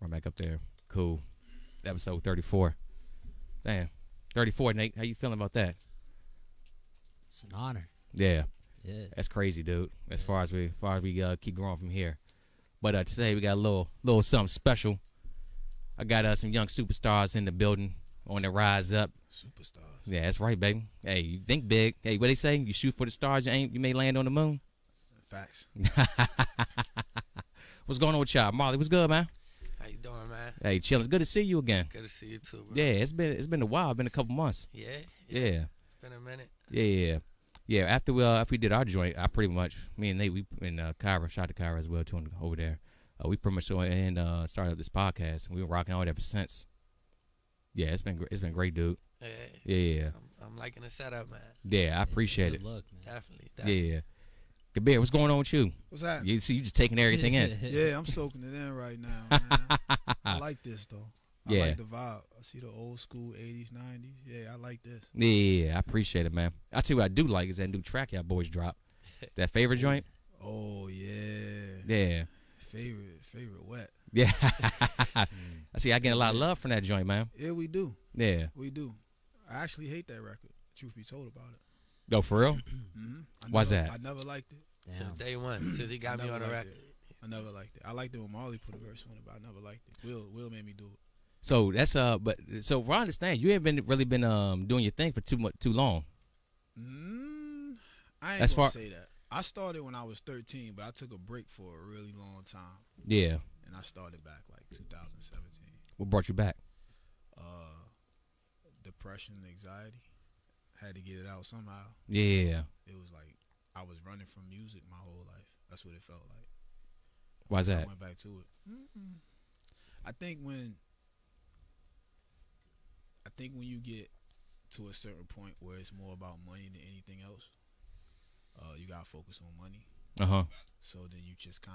Run back up there. Cool. Episode 34. Damn. 34, Nate. How you feeling about that? It's an honor. Yeah. Yeah. That's crazy, dude. As far as we keep growing from here. But today we got a little something special. I got some young superstars in the building on the rise up. Superstars. Yeah, that's right, baby. Hey, you think big. Hey, what they say? You shoot for the stars, you may land on the moon. Facts. What's going on with y'all? Marley, what's good, man? How you doing, man? Hey, chillin'. It's good to see you again. Good to see you too, bro. Yeah, it's been a while. It's been a couple months. Yeah. Yeah. It's been a minute. Yeah. After we did our joint, I pretty much, me and Nate, we and Kyra, shout out to Kyra as well too over there. We pretty much started up this podcast, and we've been rocking out ever since. Yeah, it's been great, dude. Yeah. I'm liking the setup, man. Yeah, I appreciate it. Good luck, man. Definitely. Yeah. Kabir, what's going on with you? What's that? You see, you just taking everything in. Yeah, I'm soaking it in right now, man. I like this though. I like the vibe. I see the old school 80s, 90s. Yeah, I like this. Yeah, I appreciate it, man. I tell you what I do like is that new track y'all boys drop. That favorite joint. Oh yeah. Yeah. Favorite wet. Yeah. I see. I get a lot of love from that joint, man. Yeah, we do. Yeah. We do. I actually hate that record. Truth be told about it. Go for real? Why's that? I never liked it. Since day one, since he got me on the record. I never liked it. I liked it when Marley put a verse on it, but I never liked it. Will made me do it. So that's but so I understand you haven't really been doing your thing for too long. I ain't gonna say that. I started when I was 13, but I took a break for a really long time. Yeah. And I started back like 2017. What brought you back? Depression, anxiety. Had to get it out somehow. Yeah. So it was like I was running from music my whole life. That's what it felt like. Why's that? I went back to it. I think when you get to a certain point where it's more about money than anything else, you gotta focus on money. So then you just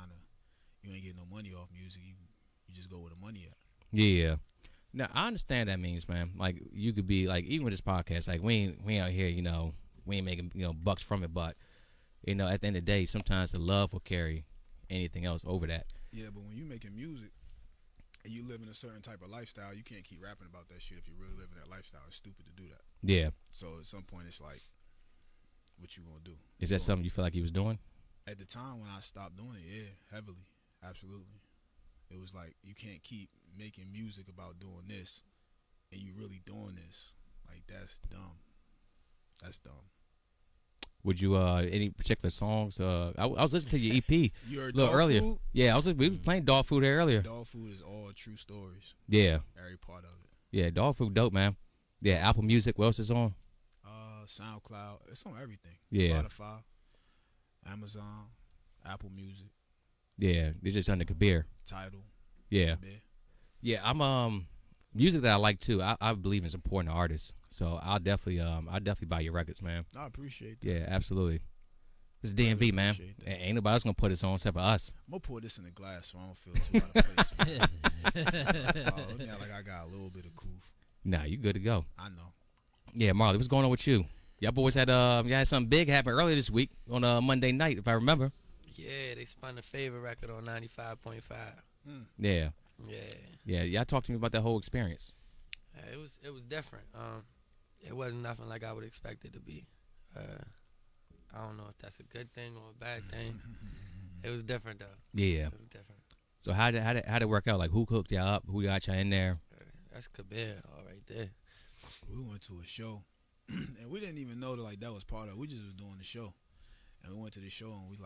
you ain't getting no money off music. You just go where the money at. Yeah. Now I understand that means, man. Like you could be like, even with this podcast, like we ain't out here, we ain't making bucks from it, but at the end of the day, sometimes the love will carry anything else over that. Yeah, but when you making music and you live in a certain type of lifestyle, you can't keep rapping about that shit if you really live in that lifestyle. It's stupid to do that. Yeah. So at some point, it's like, what you gonna do? Is that something you feel like he was doing? At the time when I stopped doing it, yeah, heavily, absolutely. It was like, you can't keep making music about doing this and you really doing this. Like, that's dumb. That's dumb. Would you any particular songs? I was listening to your EP you heard a little Dog earlier. Food? Yeah, we were playing Dog Food here earlier. Dog Food is all true stories. Yeah. Every part of it. Yeah, Dog Food dope, man. Yeah, Apple Music. What else is on? SoundCloud. It's on everything. Yeah. Spotify, Amazon, Apple Music. Yeah, it's just under Kabir. Tidal. Yeah. Kabir. Yeah, I'm music that I like too. I believe in supporting artists, so I'll definitely buy your records, man. I appreciate that. Yeah, absolutely. It's DMV, man. Ain't nobody else gonna put this on except for us. I'm gonna pour this in a glass so I don't feel too out of place. Let me act like I got a little bit of coof. Nah, you good to go. I know. Yeah, Marley, what's going on with you? Y'all boys had something big happen earlier this week on Monday night, if I remember. Yeah, they spun the favorite record on 95.5. Yeah. Yeah. Y'all talk to me about that whole experience. It was different. It wasn't nothing like I would expect it to be. I don't know if that's a good thing or a bad thing. It was different though. Yeah. It was different. So how did it work out? Like who hooked y'all up? Who got y'all in there? That's Kabir, all right there. We went to a show, and we didn't even know that was part of it. We just was doing the show, and we went to the show and we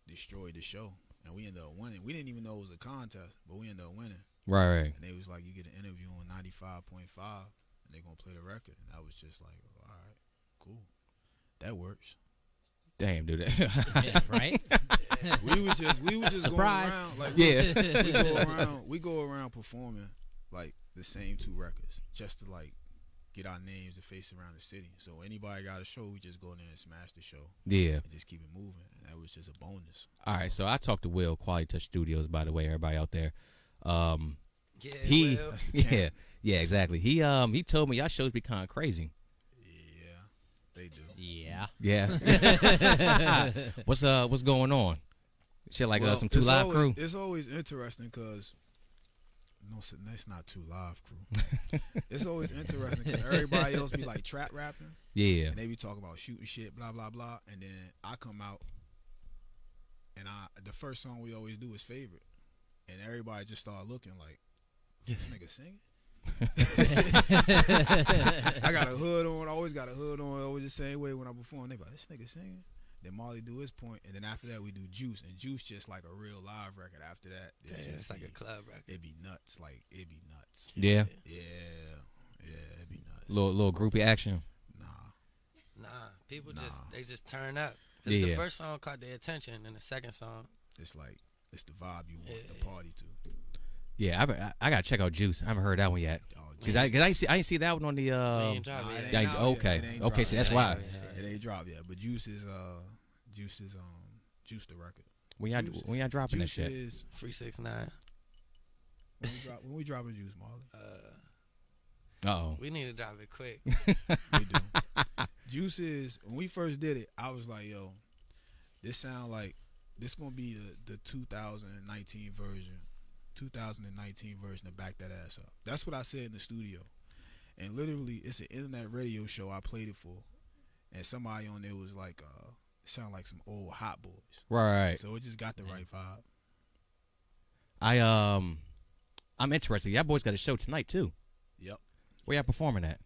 destroyed the show, and we ended up winning. We didn't even know it was a contest, but we ended up winning. Right. And they was like, you get an interview on 95.5, and they gonna play the record, and I was just like, all right, cool, that works. Damn, dude. Yeah, right? We was just Surprise. going around, like Yeah. we go around performing like the same two records just to like get our names and face around the city. So anybody got a show, we just go in there and smash the show. Yeah. And just keep it moving. And that was just a bonus. All right, so I talked to Will, Quality Touch Studios, by the way, everybody out there. Yeah, Will. That's the camp. Yeah, exactly. He told me y'all shows be kind of crazy. Yeah, they do. Yeah. What's going on? Shit like Well, some two live crew. It's always interesting because No, that's not too live, crew. It's always interesting because everybody else be like trap rapping. Yeah. And they be talking about shooting shit, blah blah blah, and then I come out, and the first song we always do is favorite, and everybody just start looking like, this nigga singing. I got a hood on. I always got a hood on. Always the same way when I perform. They be like, this nigga singing. Then Marley do his point, and then after that we do Juice, and Juice just like a real live record. After that, It's like a club record. It be nuts. Like it be nuts. Yeah. Yeah, it be nuts. Little groupie action. Nah, people just turn up. Cause the first song caught their attention, and the second song, it's like it's the vibe you want the party to. Yeah, I gotta check out Juice. I haven't heard that one yet. Cause I ain't see that one on the. Okay, so that's why it ain't dropped yet. But Juice is Juice the record. When y'all dropping Juice that shit? Is 369. When we dropping Juice, Marley? We need to drop it quick. We do. Juice is, when we first did it, I was like, yo, this sound like this gonna be the 2019 version. 2019 version to back that ass up. That's what I said in the studio. And literally, it's an internet radio show I played it for, and somebody on there was like, it sounded like some old Hot Boys. Right. So it just got the right vibe. I'm interested. Y'all boys got a show tonight too. Yep. Where y'all performing at?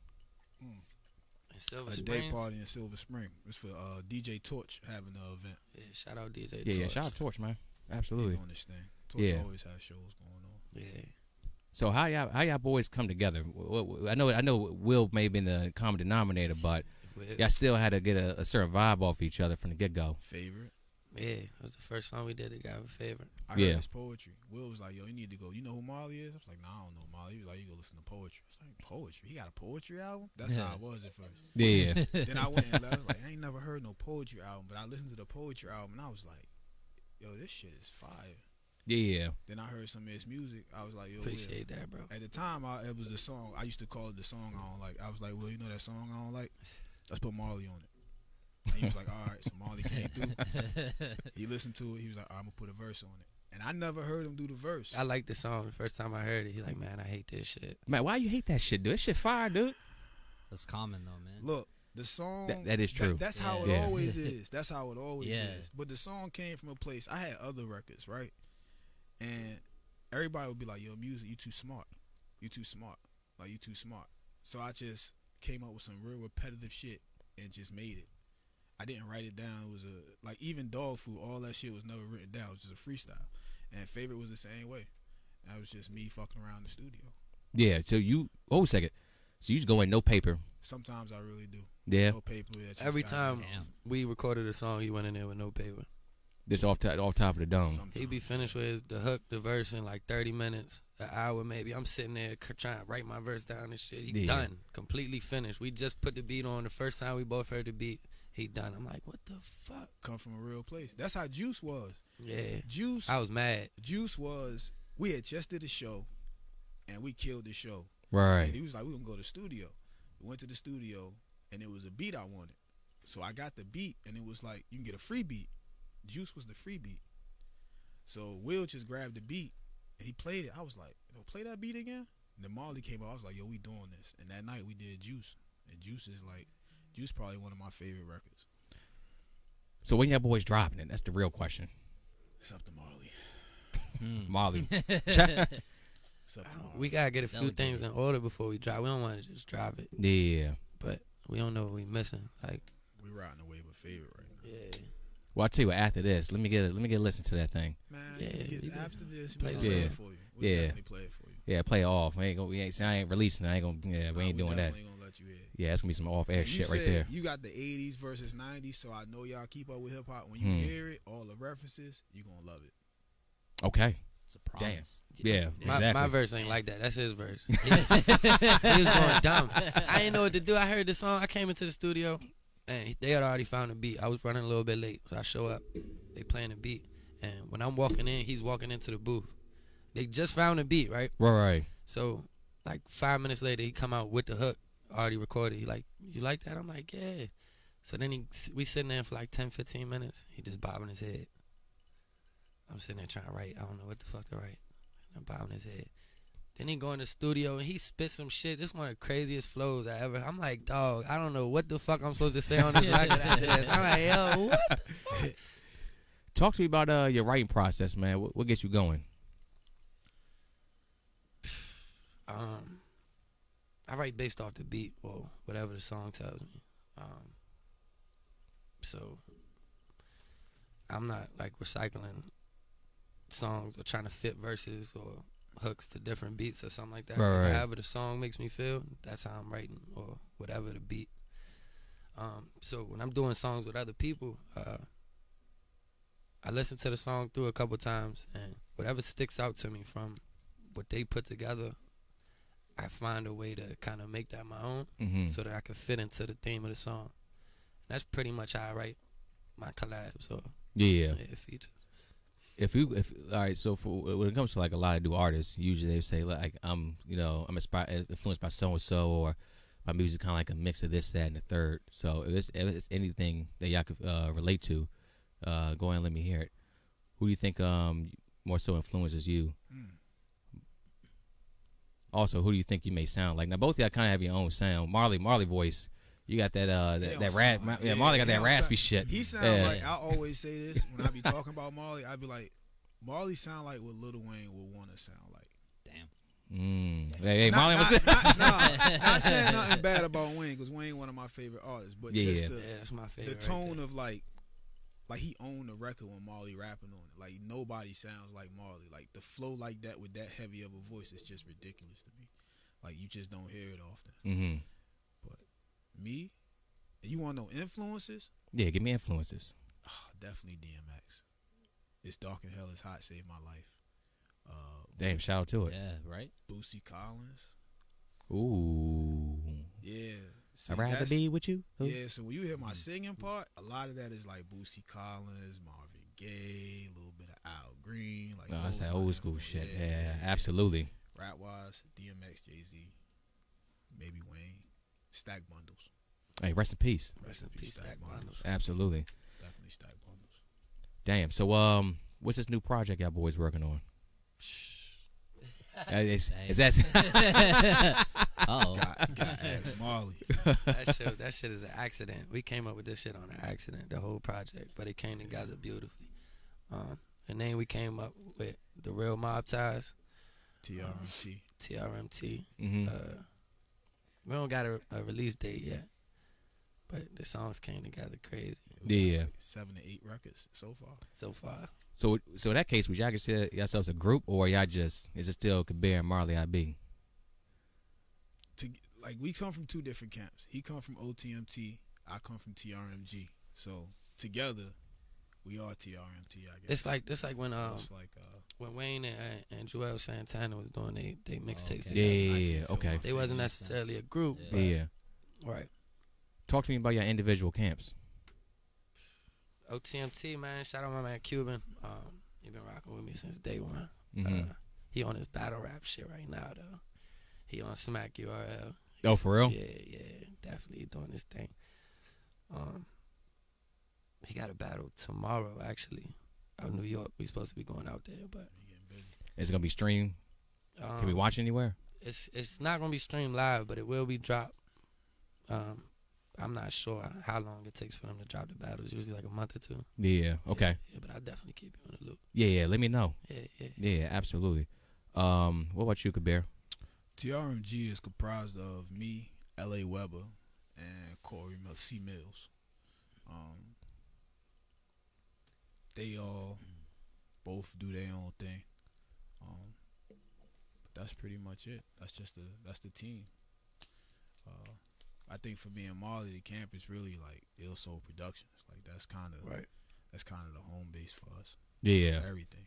Silver a Springs. Day party in Silver Spring. It's for DJ Torch having the event. Yeah, shout out DJ Torch. Yeah, shout out Torch, man. Absolutely. He doing this thing. Torch always has shows going on. Yeah. So how y'all boys come together? I know Will may be the common denominator, but y'all still had to get a certain vibe off each other from the get go. Favorite? Yeah, it was the first song we did. It got a favorite. I heard his poetry. Will was like, yo, you need to go. You know who Marley is? I was like, nah, I don't know Marley. He was like, you go listen to poetry. It's like, poetry? He got a poetry album? That's how I was at first. Yeah. Then I went and I was like, I ain't never heard no poetry album, but I listened to the poetry album and I was like, yo, this shit is fire. Yeah. Then I heard some of his music. I was like, yo, appreciate that, bro. At the time, it was the song. I used to call it the song I don't like. I was like, well, you know that song I don't like? Let's put Marley on it. And he was like, all right, so Marley came through. He listened to it. He was like, I'm going to put a verse on it. And I never heard him do the verse. I liked the song the first time I heard it. He like, man, I hate this shit. Man, why you hate that shit, dude? This shit fire, dude. That's common, though, man. Look, the song. That is true. That's how it always is. That's how it always is. But the song came from a place. I had other records, right? And everybody would be like, yo, music, you too smart. You too smart. Like, you too smart. So I just came up with some real repetitive shit and just made it. I didn't write it down. It was like even Dog Food, all that shit was never written down. It was just a freestyle. And Favorite was the same way. That was just me fucking around the studio. Yeah, so hold a second. So you just go in no paper. Sometimes I really do. Yeah. No paper. Every time we recorded a song, he went in there with no paper. This off top of the dome. Sometimes. He be finished with the hook, the verse in like 30 minutes, an hour maybe. I'm sitting there trying to write my verse down and shit. He done. Completely finished. We just put the beat on. The first time we both heard the beat, he done. I'm like, what the fuck? Come from a real place. That's how Juice was. Yeah. Juice. I was mad. Juice was, we had just did a show, and we killed the show. Right. And he was like, we're going to go to the studio. We went to the studio, and it was a beat I wanted. So I got the beat, and it was like, you can get a free beat. Juice was the free beat. So Will just grabbed the beat, and he played it. I was like, yo, play that beat again? And then Marley came out. I was like, yo, we doing this. And that night, we did Juice. And Juice probably one of my favorite records. So when y'all boys dropping it? That's the real question. It's up to Marley. Marley. It's up to Marley. We got to get a few things in order before we drop. We don't want to just drop it. Yeah. But we don't know what we missing. Like, we riding away with Favorite right now. Yeah. Well, I'll tell you what, after this, let me get a listen to that thing. Man, after this, play it for you. We'll definitely play it for you. Yeah, play it off. I ain't releasing it. We ain't doing that. Gonna let you hear. Yeah, it's gonna be some off-air shit right there. You got the 80s versus 90s, so I know y'all keep up with hip-hop. When you hear it, all the references, you gonna love it. Okay. It's a promise. Damn. Yeah, exactly. My verse ain't like that. That's his verse. He was going dumb. I didn't know what to do. I heard the song. I came into the studio, and they had already found the beat. I was running a little bit late, so I show up. They playing the beat, and when I'm walking in, he's walking into the booth. They just found the beat, right? Right. So, like 5 minutes later, he come out with the hook already recorded. He like, you like that? I'm like, yeah. So then we sitting there for like 10, 15 minutes. He just bobbing his head. I'm sitting there trying to write. I don't know what the fuck to write. I'm bobbing his head. Then he go in the studio and he spit some shit. This one of the craziest flows I ever. I'm like, dog, I don't know what the fuck I'm supposed to say on this record after this. I'm like, yo, what? Talk to me about your writing process, man. What gets you going? I write based off the beat or whatever the song tells me. So I'm not like recycling songs or trying to fit verses or hooks to different beats or something like that. Right. However the song makes me feel, that's how I'm writing, or whatever the beat. So when I'm doing songs with other people, I listen to the song through a couple times, and whatever sticks out to me from what they put together, I find a way to kind of make that my own, so that I can fit into the theme of the song. That's pretty much how I write my collabs or features. If all right, so when it comes to like a lot of new artists, usually they say like I'm inspired, influenced by so and so, or my music kind of like a mix of this, that, and the third. So if it's anything that y'all could relate to, go ahead and let me hear it. Who do you think more so influences you? Also, who do you think you may sound like? Now both of y'all kind of have your own sound. Marley voice. You got that Marley got that raspy shit. He sound like, I always say this when I be talking about Marley. I be like, Marley sound like what Lil Wayne would want to sound like. Damn. Hey, Marley was not saying nothing bad about Wayne, because Wayne one of my favorite artists, but just that's my favorite. The tone of like he owned the record when Marley rapping on it. Like nobody sounds like Marley. Like the flow like that with that heavy of a voice is just ridiculous to me. Like you just don't hear it often. But me, you want no influences? Yeah, give me influences. Oh, definitely DMX. It's Dark and Hell is Hot saved my life. Damn, shout out to it. Yeah, right. Boosie Collins. Ooh. Yeah. See, I'd rather be with you. Yeah, so when you hear my singing part, a lot of that is like Boosie Collins, Marvin Gaye, a little bit of Al Green. Like that's that old school shit. Yeah, absolutely. Rap wise, DMX, Jay-Z, maybe Wayne. Stack bundles. Hey, rest in peace. Rest in peace, Stack bundles. Absolutely. Definitely Stack bundles. Damn. So what's this new project y'all boys working on? Is that Got ask Marley. That shit is an accident. We came up with this shit on an accident, the whole project, but it came together beautifully. The name we came up with, The Real Mob Ties. TRMT. We don't got a release date yet, but the songs came together crazy. Yeah. Like 7 to 8 records so far. So in that case, would y'all consider yourselves a group, or y'all just, is it still KABIR MarleyIB? Like we come from two different camps. He come from OTMT, I come from TRMG. So together, we are TRMT. I guess It's like when Wayne and Joel Santana was doing they mixtapes. Yeah. Okay. They wasn't necessarily a group. Yeah. Right. Talk to me about your individual camps. OTMT, man. Shout out my man Cuban. He been rocking with me since day one. He on his battle rap shit right now though. He on Smack URL. Oh, for real? Yeah, definitely doing this thing. He got a battle tomorrow actually, out in New York. We supposed to be going out there, but is it gonna be streamed? Can we watch it anywhere? It's not gonna be streamed live, but it will be dropped. I'm not sure how long it takes for them to drop the battles. Usually like a month or two. Yeah. Okay. Yeah, but I'll definitely keep you in the loop. Yeah. Let me know. Yeah. Absolutely. What about you, KABIR? TRMG is comprised of me, L.A. Weber, and Corey C. Mills. They all both do their own thing. But that's pretty much it. That's the team. I think for me and Marley, the camp is really like Ill Soul Productions. Like that's kind of the home base for us. Yeah. Everything.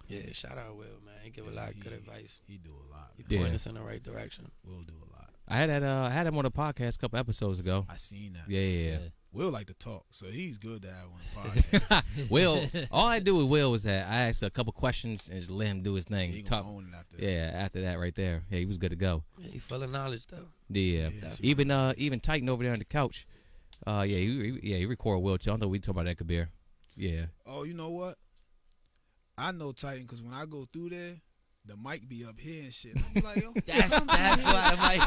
Yeah, shout out Will, man. He give a lot of good advice. He do a lot. He point us in the right direction. Will do a lot. I had him on the podcast a couple episodes ago. I seen that. Yeah. Will like to talk, so he's good to have on the podcast. Will, all I do with Will was that I asked a couple questions and just let him do his thing. He gonna own it after that. Yeah, after that right there. Yeah, he was good to go. Yeah, he full of knowledge though. Yeah. Even Titan over there on the couch. He record Will too. I don't know we talk about that, KABIR. Yeah. Oh, you know what? I know Titan because when I go through there, the mic be up here and shit. I be like, yo, That's why the mic.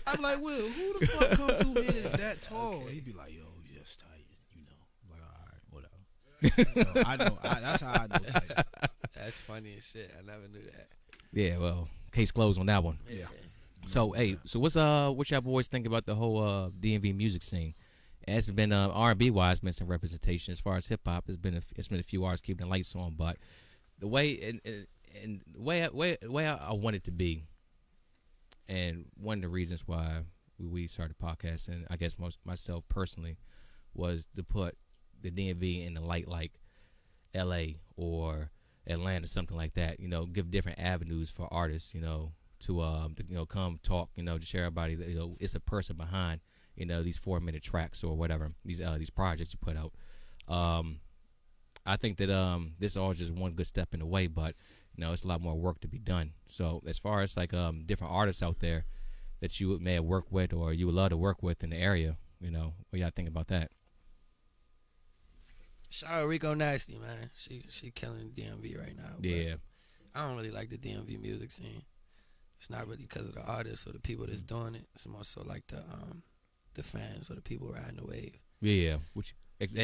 I'm like, Will, who the fuck come through here is that tall? He be like, yo, you just tight, you know. I'm like, all right, whatever. So I know. That's how I know tight. That's funny as shit. I never knew that. Yeah, well, case closed on that one. Yeah. So hey, so what y'all boys think about the whole DMV music scene? It's been R&B wise, been some representation. As far as hip hop, it's been a few artists keeping the lights on, but the way and the way I want it to be, and one of the reasons why we started podcasting, I guess myself personally, was to put the DMV in the light like L.A. or Atlanta, something like that. You know, give different avenues for artists. You know, to come talk. You know, to share everybody that it's a person behind these 4-minute tracks or whatever these projects you put out. I think that this is all just one good step in the way, but it's a lot more work to be done. So as far as like different artists out there that you may have worked with or you would love to work with in the area, what y'all think about that? Shout out Rico Nasty, man. She killing the DMV right now. Yeah. I don't really like the DMV music scene. It's not really because of the artists or the people that's doing it. It's more so like the fans or the people riding the wave. Yeah.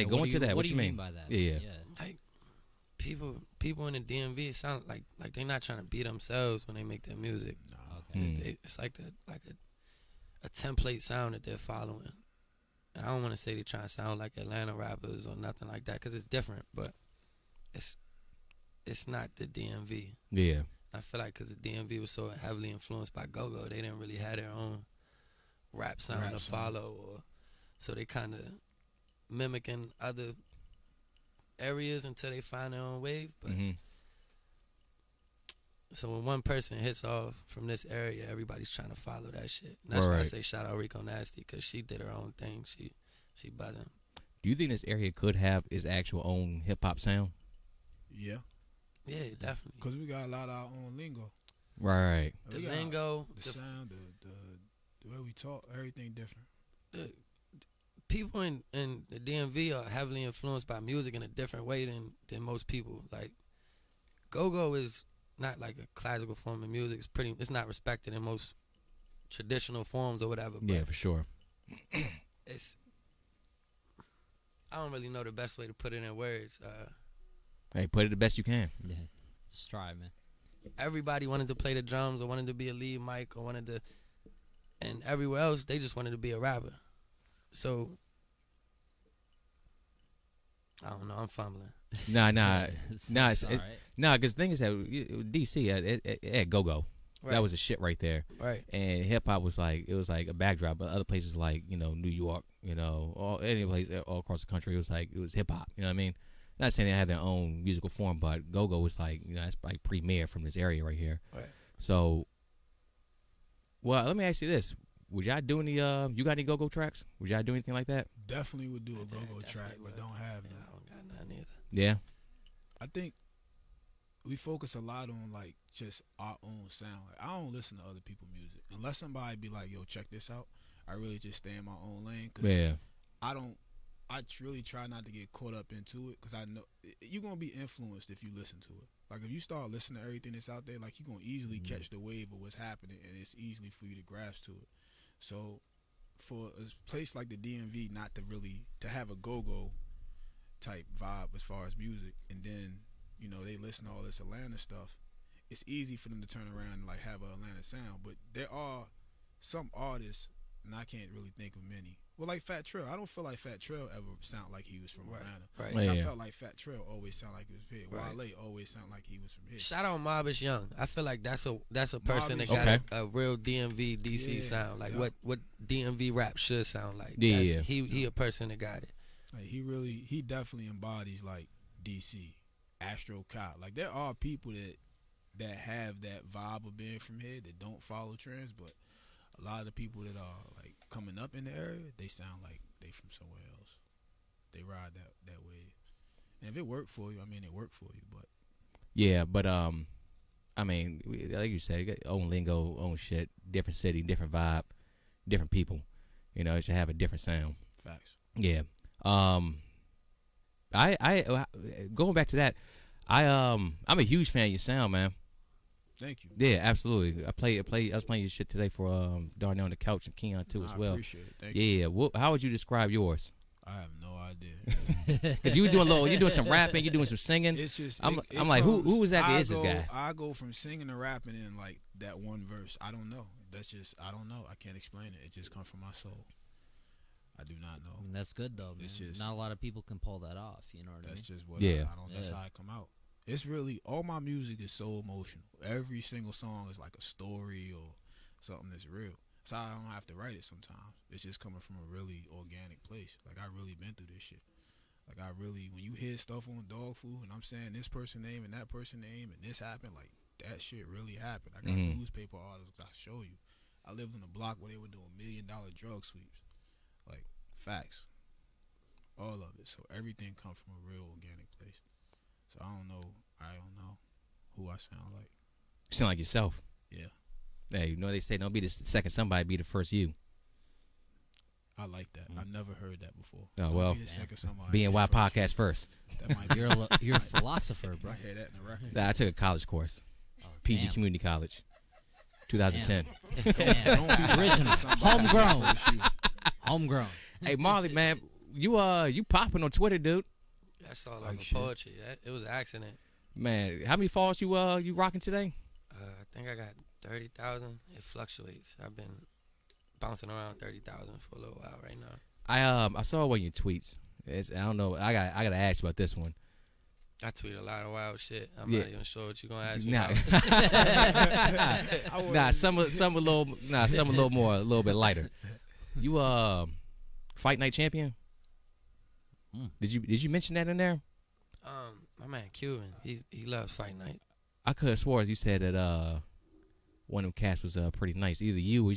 Go into that. What do you mean by that? Yeah. Like people in the DMV, it sound like they're not trying to be themselves when they make their music. Okay. It's like a template sound that they're following. And I don't want to say they're trying to sound like Atlanta rappers or nothing like that, because it's different, but it's not the DMV. Yeah. I feel like because the DMV was so heavily influenced by go-go, they didn't really have their own rap sound to follow, or so they kind of mimicking other areas until they find their own wave. But so when one person hits off from this area, everybody's trying to follow that shit. And that's why I say shout out Rico Nasty, because she did her own thing. She buzzing. Do you think this area could have its actual own hip hop sound? Yeah. Yeah, definitely. Because we got a lot of our own lingo. Right. The lingo, the sound, the way we talk, everything different. The people in the DMV are heavily influenced by music in a different way than most people. Like, go-go is not like a classical form of music. It's not respected in most traditional forms or whatever. But yeah, for sure. I don't really know the best way to put it in words. Hey, put it the best you can. Yeah, just try, man. Everybody wanted to play the drums or wanted to be a lead mic or and everywhere else they just wanted to be a rapper. So I don't know. I'm fumbling. Nah. Because the thing is that DC at Go-Go, Right. that was a shit right there. Right. And hip hop was like a backdrop, but other places like New York, any place all across the country, it was hip hop. You know what I mean? Not saying they had their own musical form, but Go-Go was like it's like premier from this area right here. Right. So, well, let me ask you this: would y'all do any? You got any Go-Go tracks? Would y'all do anything like that? Definitely would do a go-go track, but don't have none. I don't got none either. Yeah. I think we focus a lot on like just our own sound. Like, I don't listen to other people's music unless somebody be like, "Yo, check this out." I really just stay in my own lane. Cause I really try not to get caught up into it, because I know you're gonna be influenced if you listen to it. Like, if you start listening to everything that's out there, like, you're gonna easily catch the wave of what's happening, and it's easily for you to grasp to it. So for a place like the DMV not to have a go-go type vibe as far as music, and then they listen to all this Atlanta stuff, it's easy for them to turn around and like have an Atlanta sound. But there are some artists, and I can't really think of many. Well, like Fat Trail, I don't feel like Fat Trail ever sound like he was from Atlanta. Right. Like, Yeah. I felt like Fat Trail always sound like he was from here. Right. Wale always sound like he was from here. Shout out Mobish Young. I feel like that's a person that Mobish- got Okay. a real DMV DC Yeah, sound. Like yeah. what DMV rap should sound like. Yeah. He a person that got it. Like, he definitely embodies like DC, Astro Cop. Like, there are people that have that vibe of being from here that don't follow trends, but a lot of the people that are like coming up in the area, they sound like they from somewhere else. They ride that wave. And if it worked for you, I mean, it worked for you. But Yeah, but I mean, like you said, you got own lingo, own shit, different city, different vibe, different people. It should have a different sound. facts. Yeah. I going back to that, I'm a huge fan of your sound, man. Thank you. Yeah, absolutely. I was playing your shit today for Darnell on the Couch and Keon too as well. I appreciate it. Thank you. Yeah. How would you describe yours? I have no idea. Because you doing some rapping, you doing some singing. It's just I'm like, who exactly is this guy? I go from singing to rapping in like that one verse. I don't know. That's just I don't know. I can't explain it. It just comes from my soul. I do not know. And that's good though, man. It's just, not a lot of people can pull that off. You know what I mean? That's just what Yeah. I don't. That's how I come out. It's really all my music is so emotional. Every single song is like a story or something that's real. So I don't have to write it sometimes. It's just coming from a really organic place. Like I really been through this shit. Like I really, when you hear stuff on dog food and I'm saying this person name and that person name and this happened, like that shit really happened. I got newspaper articles I show you. I lived on a block where they were doing $1 million drug sweeps. Like facts. All of it. So everything comes from a real organic place. So I don't know who I sound like. You sound like yourself. Yeah. Hey, you know they say don't be the second somebody, be the first you. I like that. I never heard that before. Oh, Don't well, be the second somebody, BNY be the first podcast first. you. That might be. You're a philosopher, bro. I hear that in the record. Nah, I took a college course, Oh, PG damn. Community College, 2010. Damn. Don't be the Original. second somebody, Homegrown. be the first you. Homegrown. Hey, Marley, man, you popping on Twitter, dude. That's all Like over shit. poetry. It was an accident. Man, how many followers you rocking today? I think I got 30,000. It fluctuates. I've been bouncing around 30,000 for a little while right now. I saw one of your tweets. I don't know. I gotta ask you about this one. I tweet a lot of wild shit. I'm Yeah. not even sure what you're gonna ask me Nah, about. some a little bit lighter. You fight night champion? Did you mention that in there? My man Cuban, he loves fight night. I could have swore you said that one of them cats was pretty nice. Either you or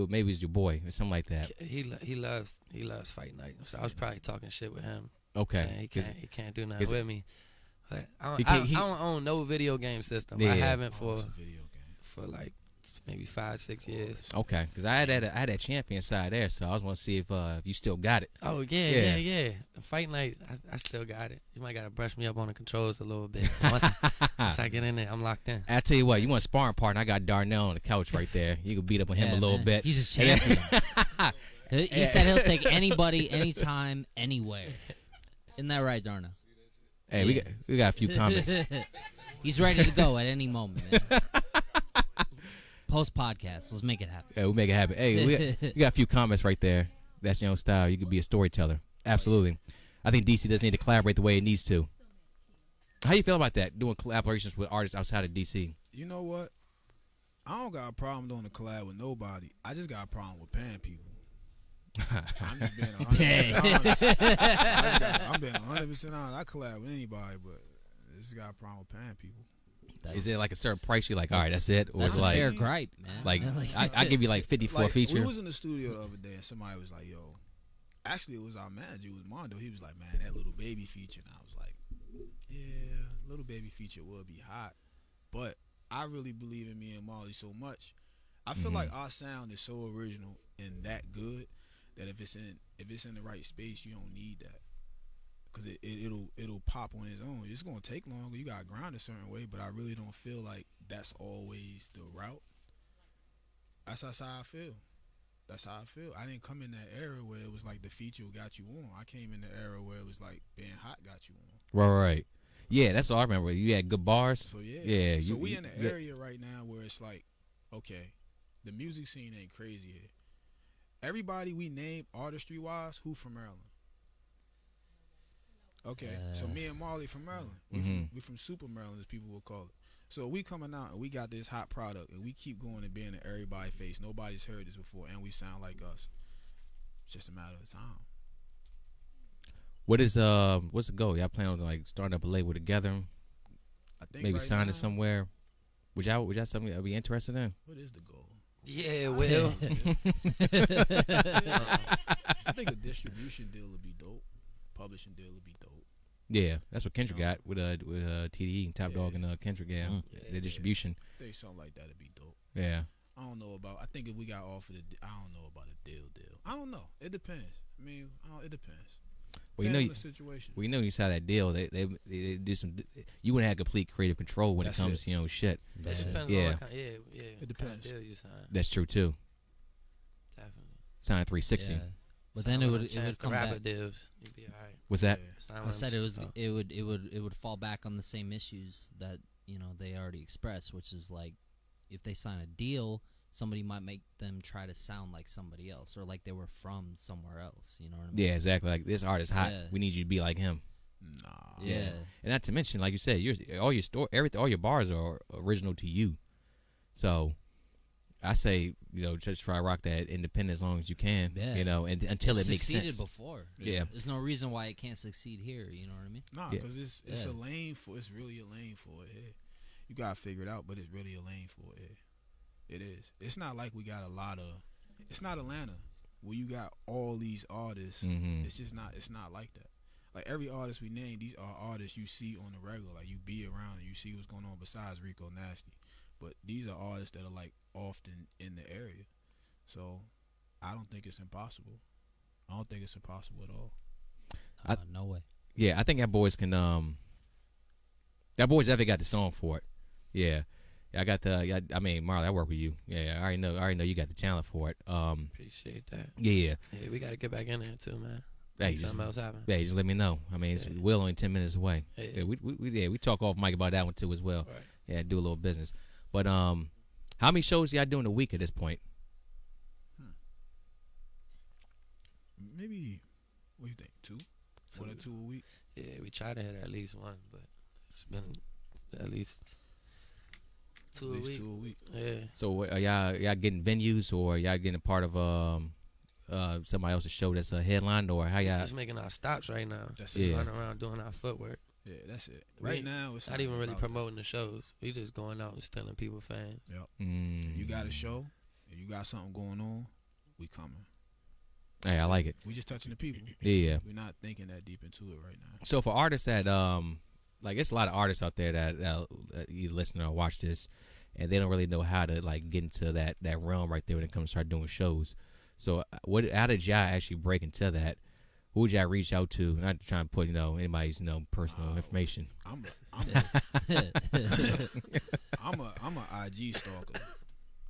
maybe it was your boy or something like that. He loves fight night. So I was probably talking shit with him. Okay. Saying he can't do nothing with me. But I he don't own no video game system. Yeah. I haven't Oh, for it's a video game. for like maybe 5-6 years. Okay, because I had that champion side there, so I was want to see if you still got it. Oh Yeah. yeah. The fight night, I still got it. You might gotta brush me up on the controls a little bit. Once I get in there, I'm locked in. I tell you what, you want a sparring partner? I got Darnell on the couch right there. You can beat up on him a little man. bit. He's a champion. He said he'll take anybody, anytime, anywhere. Isn't that right, Darna? Hey, we got a few comments. He's ready to go at any moment. Man. Post podcast, let's make it happen. Yeah, we'll make it happen. Hey, we got a few comments right there. That's your own style. You could be a storyteller. Absolutely. I think DC does need to collaborate the way it needs to. How you feel about that? Doing collaborations with artists outside of DC? You know what? I don't got a problem doing a collab with nobody. I just got a problem with paying people. I'm just being 100% honest. I'm being 100% honest. I collab with anybody, but I just got a problem with paying people. Is it like a certain price? You're like, all right, that's it, or That's it's a like, fair gripe, man. like I give you like 50 for a Like, feature. we was in the studio the other day and somebody was like, yo, actually it was our manager, it was Mondo. He was like, man, that little baby feature. And I was like, yeah, little baby feature would be hot. But I really believe in me and Marley so much. I feel like our sound is so original and that good that if it's in the right space, you don't need that. Cause it'll pop on its own. It's gonna take longer. You gotta grind a certain way, but I really don't feel like that's always the route. That's how I feel. That's how I feel. I didn't come in that era where it was like the feature got you on. I came in the era where it was like being hot got you on. Right. Yeah, that's all I remember. You had good bars. So yeah. Yeah. So we in the area right now where it's like, okay, the music scene ain't crazy here. Everybody we name artistry wise, who from Maryland? Okay, so me and Marley from Maryland. We from Super Maryland, as people will call it. So we coming out and we got this hot product and we keep going and being in everybody's face. Nobody's heard this before and we sound like us. It's just a matter of time. What's the goal? Y'all plan on like starting up a label together? I think Maybe right signing now, somewhere. Would y'all something I'd be interested in? What is the goal? Yeah, Will. I think a distribution deal would be dope. Publishing deal would be dope. Yeah, that's what Kendrick got with TDE and Top Dog and Kendrick. Yeah, the distribution. I think something like that'd be dope. Yeah. I don't know about. I think if we got offered, I don't know about a deal. I don't know. It depends. I mean, it depends. Well, you know, the situation. well, you know, you saw that deal. They do some. You wouldn't have complete creative control when That's it comes it. to shit. It depends Yeah. on what kind, yeah. It depends. Deal you sign. That's true too. Definitely. Sign 360. Yeah. But then it would come back. rapid deals. You'd be alright. What's that? Yeah. I said it would fall back on the same issues that they already expressed, which is like if they sign a deal, somebody might make them try to sound like somebody else or like they were from somewhere else. You know what I mean? Yeah, exactly. Like this artist hot. Yeah. We need you to be like him. Nah. Yeah. And not to mention, like you said, all your bars are original to you. So I say, just try to rock that independent as long as you can. Yeah. And until it makes succeeded sense. before. Yeah. There's no reason why it can't succeed here. You know what I mean? Nah, Yeah. because it's a lane for. It's really a lane for it here. You gotta figure it out, but it's really a lane for it here. It is. It's not like we got a lot of. It's not Atlanta where you got all these artists. Mm-hmm. It's just not. It's not like that. Like every artist we name, these are artists you see on the regular. Like you be around and you see what's going on besides Rico Nasty. But these are artists that are like often in the area. So I don't think it's impossible. I don't think it's impossible at all. No way. Yeah, I think that boys can. That boys definitely got the song for it. Yeah. I got the. I mean, Marley, I work with you. Yeah, I already know you got the talent for it. Appreciate that. Yeah. Yeah, we got to get back in there too, man. Hey, Something else happen. Hey, just let me know. I mean, we're only 10 minutes away. Yeah. Yeah, we talk off mic about that one too as well. Right. Yeah, do a little business. But how many shows y'all doing a week at this point? Maybe. What do you think? 2? 1 or 2 a week. Yeah, we try to hit at least one, but it's been at least 2 At a least week. 2 a week. Yeah. So are y'all getting venues or y'all getting a part of somebody else's show that's a headline or how y'all? Just making our stops right now. That's Just it. running around doing our footwork. Yeah, that's it. We Right now, it's Not even really about promoting the shows. We just going out and stealing people fans. that. Yep. Mm. If you got a show, if you got something going on, we coming. Hey, I like it. We just touching the people. Yeah. We're not thinking that deep into it right now. So for artists that like it's a lot of artists out there that you listen or watch this, and they don't really know how to like get into that realm right there when it comes to start doing shows. So how did y'all actually break into that? Who would y'all reach out to? Not trying to put anybody's personal information. I'm a IG stalker.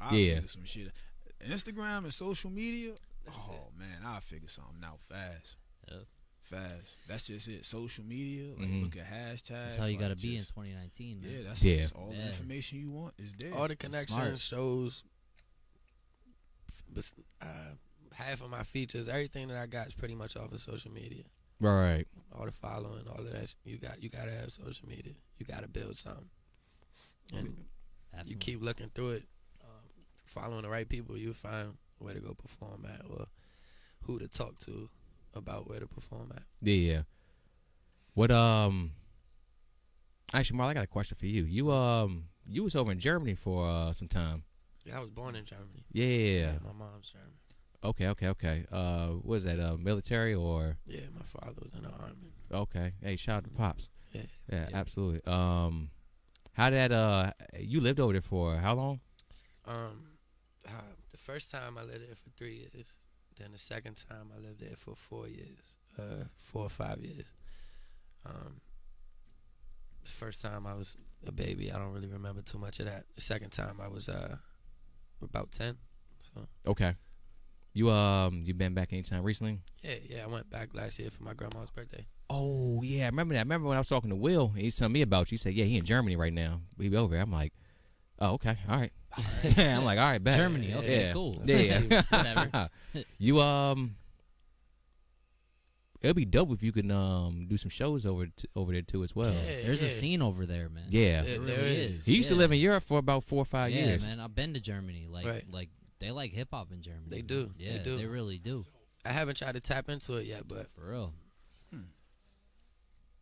I Yeah. figure some shit. Instagram and social media. Man, I'll figure something out fast. Yep. Fast. That's just it. Social media. Like Mhm. look at hashtags. That's how you like, got to be in just- 2019, man. Yeah, that's Yeah. It. All the Yeah. information you want is there. All the connections, Smart. shows, half of my features, everything that I got is pretty much off of social media. Right. All the following, all of that. You got to have social media. You got to build something. And you Definitely. keep looking through it, following the right people, you'll find where to go perform at or who to talk to about where to perform at. Yeah. What actually, Marl, I got a question for you. You was over in Germany for some time. Yeah, I was born in Germany. Yeah. My mom's German. Okay. What was that military or? Yeah, my father was in the army. Okay. Hey, shout out to Pops. Yeah. Yeah, absolutely. How did you lived over there for how long? The first time I lived there for 3 years. Then the second time I lived there for 4 years, 4 or 5 years. The first time I was a baby, I don't really remember too much of that. The second time I was about 10. So Okay. You been back anytime recently? yeah, I went back last year for my grandma's birthday. Oh yeah, I remember that. I remember when I was talking to Will, and he told me about you. He said, "Yeah, he in Germany right now. He be over there." I'm like, "Oh, okay, all right." I'm like, "All right, bet." Germany, okay, Yeah. cool. Yeah. Whatever. You it'd be dope if you could do some shows over there too as well. Yeah, There's a yeah. scene over there, man. Yeah. There There really is. He used to Yeah. live in Europe for about 4 or 5 Yeah, years. man. I've been to Germany. Like, Right. like they like hip hop in Germany. They do. Yeah, They do. They really do. I haven't tried to tap into it yet, but For real.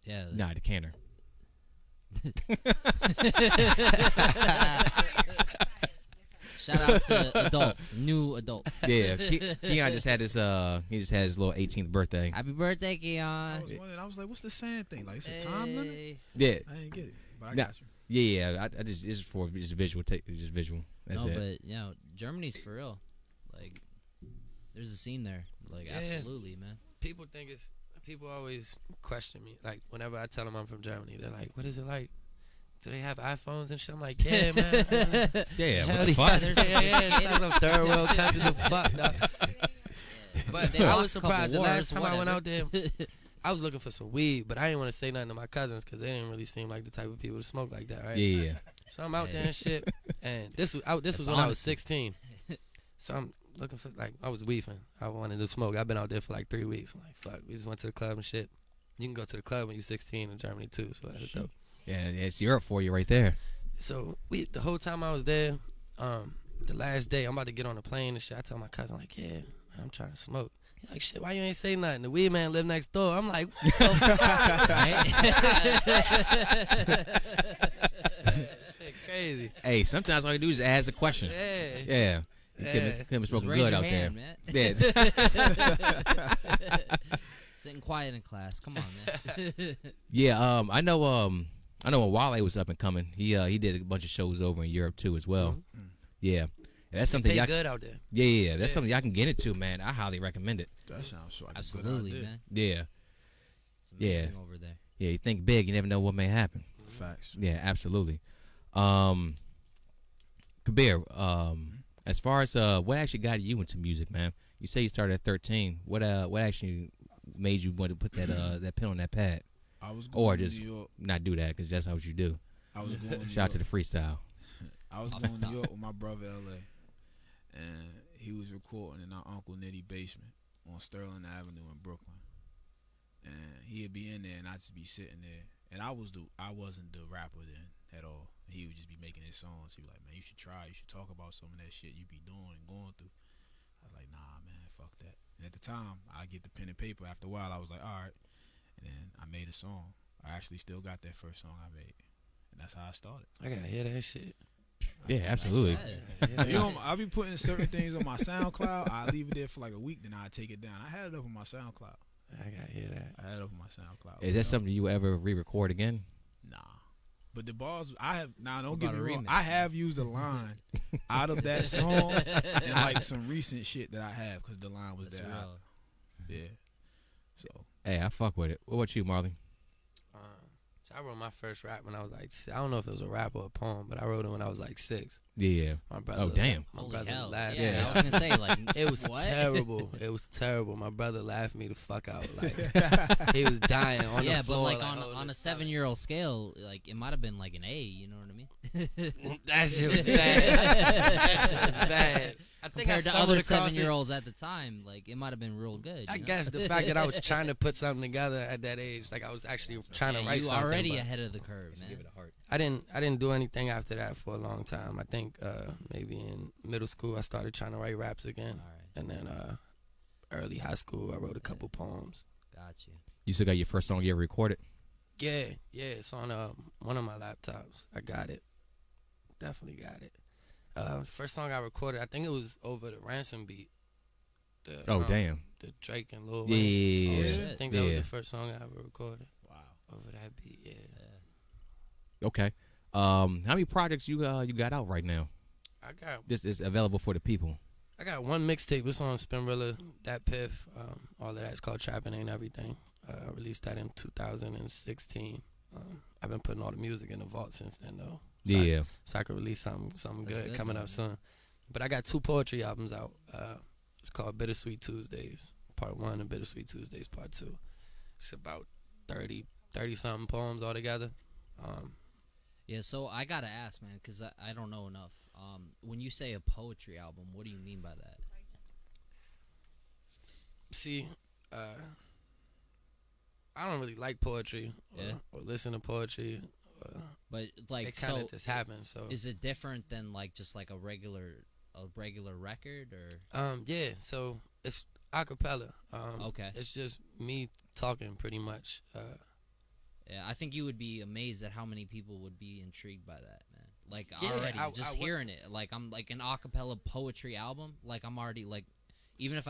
Yeah. Nah, the canner. Shout out to adults, new adults. Yeah, Keon just had his he just had his little 18th birthday. Happy birthday, I Keon. was wondering. I was like, what's the saying thing? Like, it's a time limit? Hey. Yeah, I didn't get it, but I Nah. got you. yeah. I just it's for just visual. Just visual. That's No, it. but Germany's for real. Like, there's a scene there. Like, Yeah. absolutely, man. people think it's people always question me. Like, whenever I tell them I'm from Germany, they're like, what is it like? Do they have iPhones and shit? I'm like, yeah, man. Yeah, what Hell the fuck? Yeah, it's some third world country. The fuck, dog. But I was surprised. The last time I went out there, I was looking for some weed, but I didn't want to say nothing to my cousins because they didn't really seem like the type of people to smoke like that, right? Yeah. So I'm out there and shit, and this was when I was 16. So I'm looking for, like, I was weefing. I wanted to smoke. I've been out there for like 3 weeks. I'm like, fuck, we just went to the club and shit. You can go to the club when you're 16 in Germany too, so that's dope. Yeah, it's Europe for you right there. So the whole time I was there, the last day, I'm about to get on a plane and shit. I tell my cousin, like, yeah, I'm trying to smoke. He's like, shit, why you ain't say nothing? The weed man live next door. I'm like, what the fuck? Shit crazy. Hey, sometimes all you do is ask a question. Yeah. You couldn't be smoking Raise good your out hand, there. man. Yeah. Sitting quiet in class. Come on, man. Yeah, I know when Wale was up and coming, he did a bunch of shows over in Europe too as well. Mm-hmm. Yeah. And that's something They y'all good out there. Yeah, that's something y'all can get into, man. I highly recommend it. That sounds like Absolutely, a good idea. man. Yeah. It's amazing over there. Yeah, you think big, you never know what may happen. Facts. Yeah, absolutely. Kabir, as far as what actually got you into music, man? You say you started at 13. What actually made you want to put that pen on that pad? I was going Or to just New York. not do that because that's how you do. I was going to New Shout out to York. the freestyle. I was going to New York with my brother LA, and he was recording in our Uncle Nitty basement on Sterling Avenue in Brooklyn. And he'd be in there, and I'd just be sitting there. And I wasn't the rapper then at all. He would just be making his songs. He'd be like, man, you should try. You should talk about some of that shit you be doing and going through. I was like, nah, man, fuck that. And at the time, I get the pen and paper. After a while, I was like, all right. And then I made a song. I actually still got that first song I made. And that's how I started. I gotta hear that shit. Yeah, absolutely. You know, I'll be putting certain things on my SoundCloud. I leave it there for like a week, then I take it down. I had it up on my SoundCloud. I gotta hear that. I had it up on my SoundCloud. Is that something you ever re-record again? Nah. But the bars, don't What get me about a wrong. remix? I have used a line out of that song and like some recent shit that I have because the line was That's there. real. Yeah. So. Hey, I fuck with it. What about you, Marley? So I wrote my first rap when I was like, I don't know if it was a rap or a poem, but I wrote it when I was like 6. Yeah. My brother. Oh, damn. My Holy brother hell. laughed. Yeah, I was gonna say like It was what? terrible. It was terrible. My brother laughed me the fuck out. Like he was dying on Yeah, the floor. but like oh, on a this 7-year-old scale, like it might have been like an A. You know what I mean? that shit was bad. That shit was bad. I think Compared I to other stumbled across it. 7-year-olds at the time, like it might have been real good. I you know? guess the fact that I was trying to put something together at that age, like I was actually trying to Yeah, write you something. already but ahead of the curve, man. I didn't do anything after that for a long time. I think maybe in middle school I started trying to write raps again, All right, and then early high school I wrote a couple poems. got you. You still got your first song you ever recorded? Yeah, it's on one of my laptops. I got it, definitely got it. First song I recorded, I think it was over the Ransom beat. Damn. The Drake and Lil Yeah. Wayne. Yeah. I think that was the first song I ever recorded Wow. over that beat. Yeah. Okay. How many projects you got out right now? I got This is available for the people. one mixtape. It's on Spinrilla, That Piff. All of that. It's called Trappin' Ain't Everything. I released that in 2016. I've been putting all the music in the vault since then, though. So I could release something That's good good, coming though, up soon. But I got 2 poetry albums out. It's called Bittersweet Tuesdays Part 1 and Bittersweet Tuesdays Part 2. It's about 30-something poems altogether. Yeah, so I gotta ask, man, because I don't know enough. When you say a poetry album, what do you mean by that? See, I don't really like poetry or listen to poetry. But like, It kind of so just happens. So is it different than like just like a regular record or? yeah. So it's acapella. Okay. It's just me talking pretty much. Yeah, I think you would be amazed at how many people would be intrigued by that, man. Like Yeah, already, I just would- hearing it, like I'm like an acapella poetry album. Like I'm already like, even if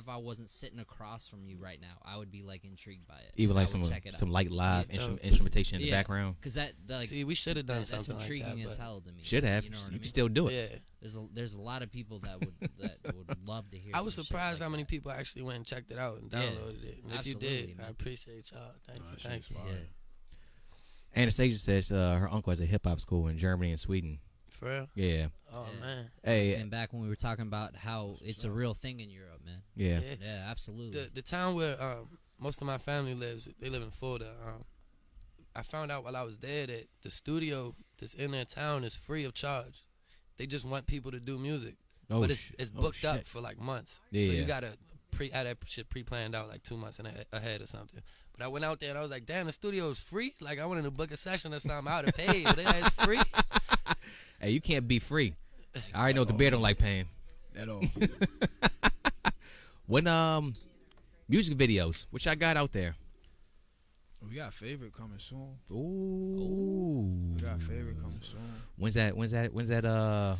I wasn't sitting across from you right now, I would be like intrigued by it. Even I like would some light live Yeah. instrumentation in the Yeah. background. Because that like See, we should have done that's something like intriguing that. as but- hell to me. Should have. You know what I You mean? can still do it. Yeah. There's a lot of people that would love to hear. I was some shit surprised like how many that. people actually went and checked it out and Yeah, downloaded it. And if you absolutely, did, man. I appreciate y'all. Thank Nah, you. that Thank shit's you. fire. Yeah. Anastasia says her uncle has a hip hop school in Germany and Sweden. For real? Yeah. Oh, Yeah. man. Hey. Stand back when we were talking about how it's a real thing in Europe, man. Yeah. Yeah, absolutely. The town where most of my family lives, they live in Florida. I found out while I was there that the studio that's in their town is free of charge. They just want people to do music. Oh, But it's booked up shit. for like months. Yeah. So you gotta have that shit pre-planned out like 2 months ahead or something. But I went out there and I was like, damn, the studio is free. Like I wanted to book a session or something. I would have paid, but it's free. Hey, you can't be free. I already know Kabir don't like paying. At all. When music videos, which I got out there. We got favorite coming soon. Ooh. We got favorite coming soon. When's that? You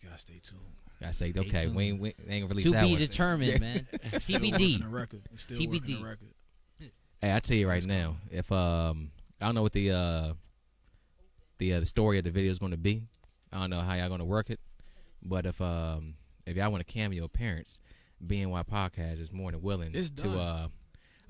gotta stay tuned. I say Stay okay. tuned. We ain't gonna release To that be one. determined, man. Still working TBD. the record. We're still TBD. working the record. Hey, I tell you right now, if I don't know what the story of the video is going to be. I don't know how y'all going to work it, but if y'all want a cameo appearance, BNY Podcast is more than willing It's to. done.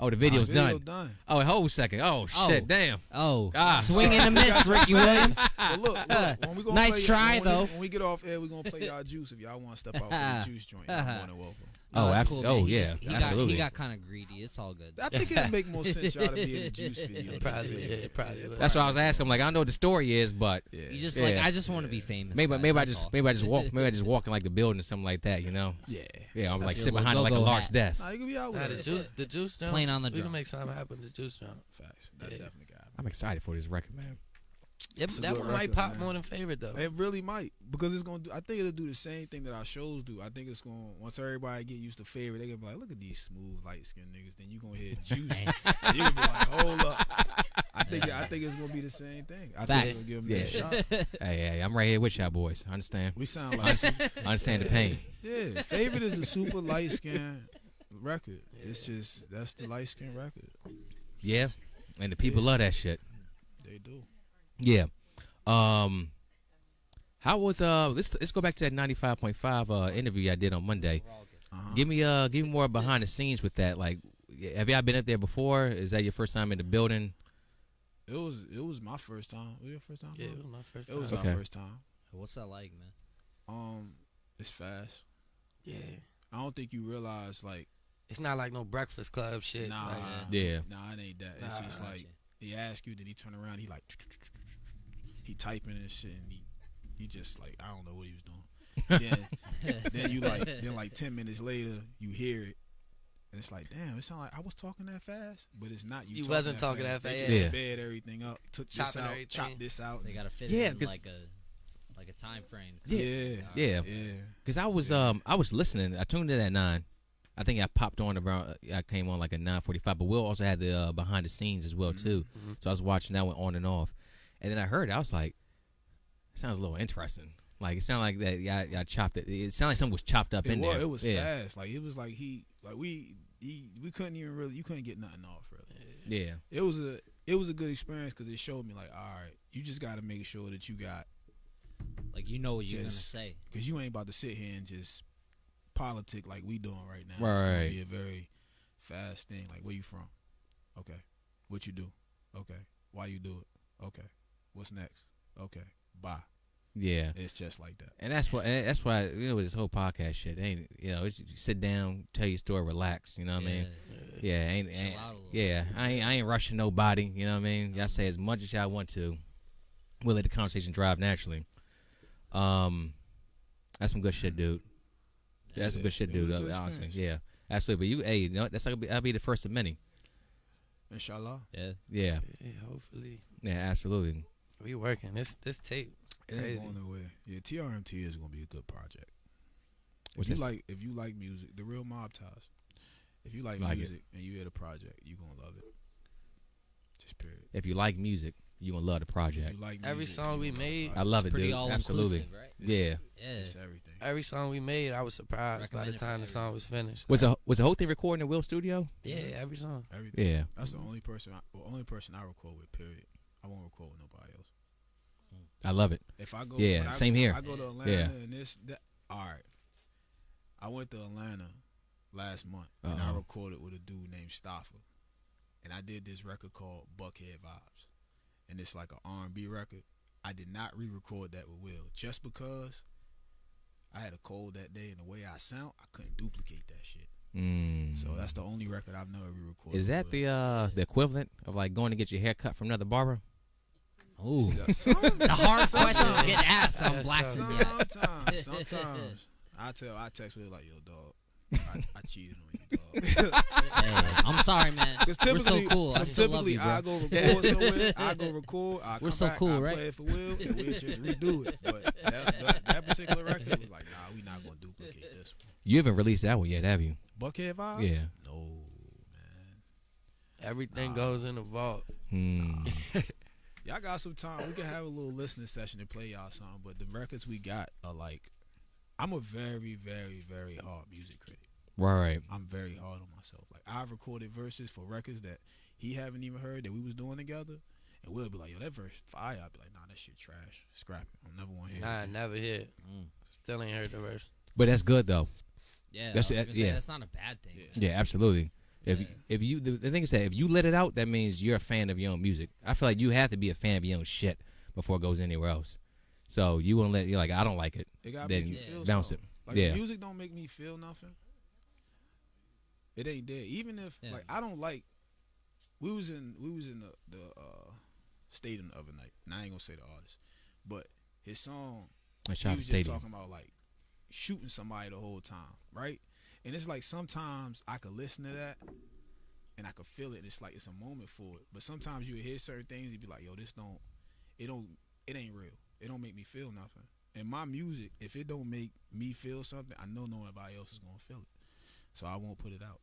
The video's Video done. Oh, hold a second. Oh shit, damn. Oh, Ah. swing and a miss, Ricky Williams. Well, look, when we gonna Nice play, try, when though. When we get off air, we're gonna play y'all juice. If y'all want to step out for the juice joint, you're more than welcome. Oh, that's abso- cool, oh, man. He yeah, just- he absolutely. got kind of greedy. It's all good. I think it'd make more sense y'all to be in the juice video. than Probably, the yeah, video. probably. would. That's what I was asking. I'm like, I don't know what the story is, but Yeah. You just Yeah. like I just want to be famous. maybe guys, I that's just all. maybe I just walk in like the building or something like that. You know? Yeah. Yeah, I'm like your sit little behind like a go-go large hat. desk. Nah, you can be out with Nah, it. the juice drum. Playing on the We can drum. make something happen. The juice drum. Facts. That Yeah. definitely got me. I'm excited for this record, man. Yeah, It's a that good one might record, pop man. more than favorite though. It really might, because it's gonna do. I think it'll do the same thing that our shows do. I think it's gonna, once everybody get used to favorite, they gonna be like, look at these smooth light skinned niggas. Then you gonna hear juice. And you gonna be like, hold up. I think it's gonna be the same thing. I think Facts. it's gonna give them that shot. Hey, I'm right here with y'all boys. I understand. We sound like I understand the pain. yeah. Favorite is a super light skinned record. It's just that's the light skinned record. Yeah, and the people love that shit. They do. Yeah. How was let's go back to that 95.5 interview I did on Monday. Give me more behind the scenes with that. Like, have y'all been up there before? Is that your first time in the building? It was my first time. Was it your first time? Yeah, bro? it was my first It was time. Okay. our first time. What's that like, man? It's fast. Yeah, I don't think you realize like it's not like no Breakfast Club shit. nah, like, Yeah. nah, it ain't that. It's Nah. just like he ask you, then he turn around, he like he typing and shit, and he just like I don't know what he was doing. then you like 10 minutes later you hear it, and it's like damn, it sound like I was talking that fast, but it's not. You wasn't talking that They fast. just Yeah. sped everything up, took this Chopping out, everything. chopped this out. They gotta fit Yeah, it in 'cause- like a time frame. Yeah, Yeah. yeah. Cause I was listening. I tuned in at 9. I think I popped on around. I came on like at 9:45. But Will also had the behind the scenes as well too. So I was watching that one on and off. And then I heard it. I was like, it sounds a little interesting. Like it sounded like that. Y'all chopped it. It sounded like something was chopped up in there. It was yeah. fast. Like it was like we couldn't even really. You couldn't get nothing off really. Yeah. It was a good experience because it showed me like, all right, you just got to make sure that you got, Like you know what you're gonna Just- say. because you ain't about to sit here and just politic like we doing right now. It's Right. gonna be a very fast thing. Like, where you from? Okay. What you do? Okay. Why you do it? Okay. What's next? Okay. Bye. Yeah. It's just like that. And that's why you know with this whole podcast shit ain't it's you sit down, tell your story, relax. You know what I mean? Yeah. Ain't Chill out a little yeah. I ain't rushing nobody. You know what I mean? Y'all say as much as y'all want to. We'll let the conversation drive naturally. That's some good shit, dude. That's some good shit, It dude. was a good Honestly, experience. yeah, absolutely. But you know, that's like I'll be the first of many. Inshallah. Yeah. Yeah, Yeah, hopefully yeah, absolutely. we working. This tape It ain't crazy. going nowhere. Yeah, TRMT is gonna be a good project. What's If this? if you like music, the real mob ties. If you like Like it. music and you hear the project, you gonna love it. Just period. If you like music you gonna love the project. You like Every music, song we you love made, I love it, Pretty dude. all Absolutely. inclusive, right? Yeah. Yeah. It's everything. every song we made, I was surprised by the Recommended for time the song was finished. Was the whole thing recorded in the Will Studio? Yeah, every song. Everything. Yeah. That's the only person I record with. Period. I won't record with nobody else. I love it. If I go, Yeah, when same here. I go to Atlanta Yeah. and that. All right. I went to Atlanta last month and I recorded with a dude named Stoffer, and I did this record called Buckhead Vibes, and it's like an R&B record. I did not re-record that with Will just because I had a cold that day, and the way I sound, I couldn't duplicate that shit. So that's the only record I've never re-recorded. Is that the equivalent of like going to get your hair cut from another barber? Ooh. the The hard question to get asked on Black and White. Sometimes I text Will like, yo, dog, I cheated on you, dog. Hey, I'm sorry, man. We're so cool. I still love you, bro. I go record somewhere. I go record. I We're come so back, cool, I right? play it for Will, and we'll just redo it. But that particular record was like, nah, we not gonna duplicate this one. You haven't released that one yet, have you? Buckhead Vibes? Yeah. No, man. Everything goes in the vault. Y'all got some time. We can have a little listening session and play y'all something. But the records we got are like, I'm a very, very, very hard music critic. Right. I'm very hard on myself. Like, I've recorded verses for records that he haven't even heard that we was doing together, and we'll be like, yo, that verse fire. I'll be like, nah, that shit trash. Scrap it. I'm never want to hear Nah, it. never hear it. Still ain't heard the verse. But that's good though. Yeah, That's- I was gonna say, yeah. that's not a bad thing. man. Yeah, absolutely. If you the thing is that if you let it out, that means you're a fan of your own music. I feel like you have to be a fan of your own shit before it goes anywhere else. So you won't let you're like, I don't like it. It gotta Then make you feel bounce something. it. Like, Yeah. if music don't make me feel nothing, it ain't there. Even if like I don't like. We was in the stadium the other night, and I ain't gonna say the artist, but his song, I he shot was the just stadium. talking about like shooting somebody the whole time, right? And it's like sometimes I could listen to that and I could feel it. It's like it's a moment for it. But sometimes you would hear certain things, you'd be like, yo, it ain't real. It don't make me feel nothing. And my music, if it don't make me feel something, I know nobody else is gonna feel it. So I won't put it out.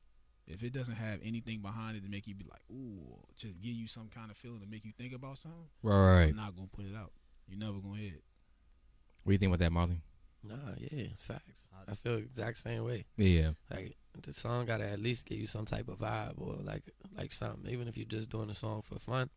If it doesn't have anything behind it to make you be like, ooh, just give you some kind of feeling to make you think about something, Right. I'm not gonna put it out. You're never gonna hear it. What do you think about that, Marley? Nah, yeah, facts. I feel the exact same way. Yeah. Like the song gotta at least give you some type of vibe or like something. Even if you're just doing the song for fun.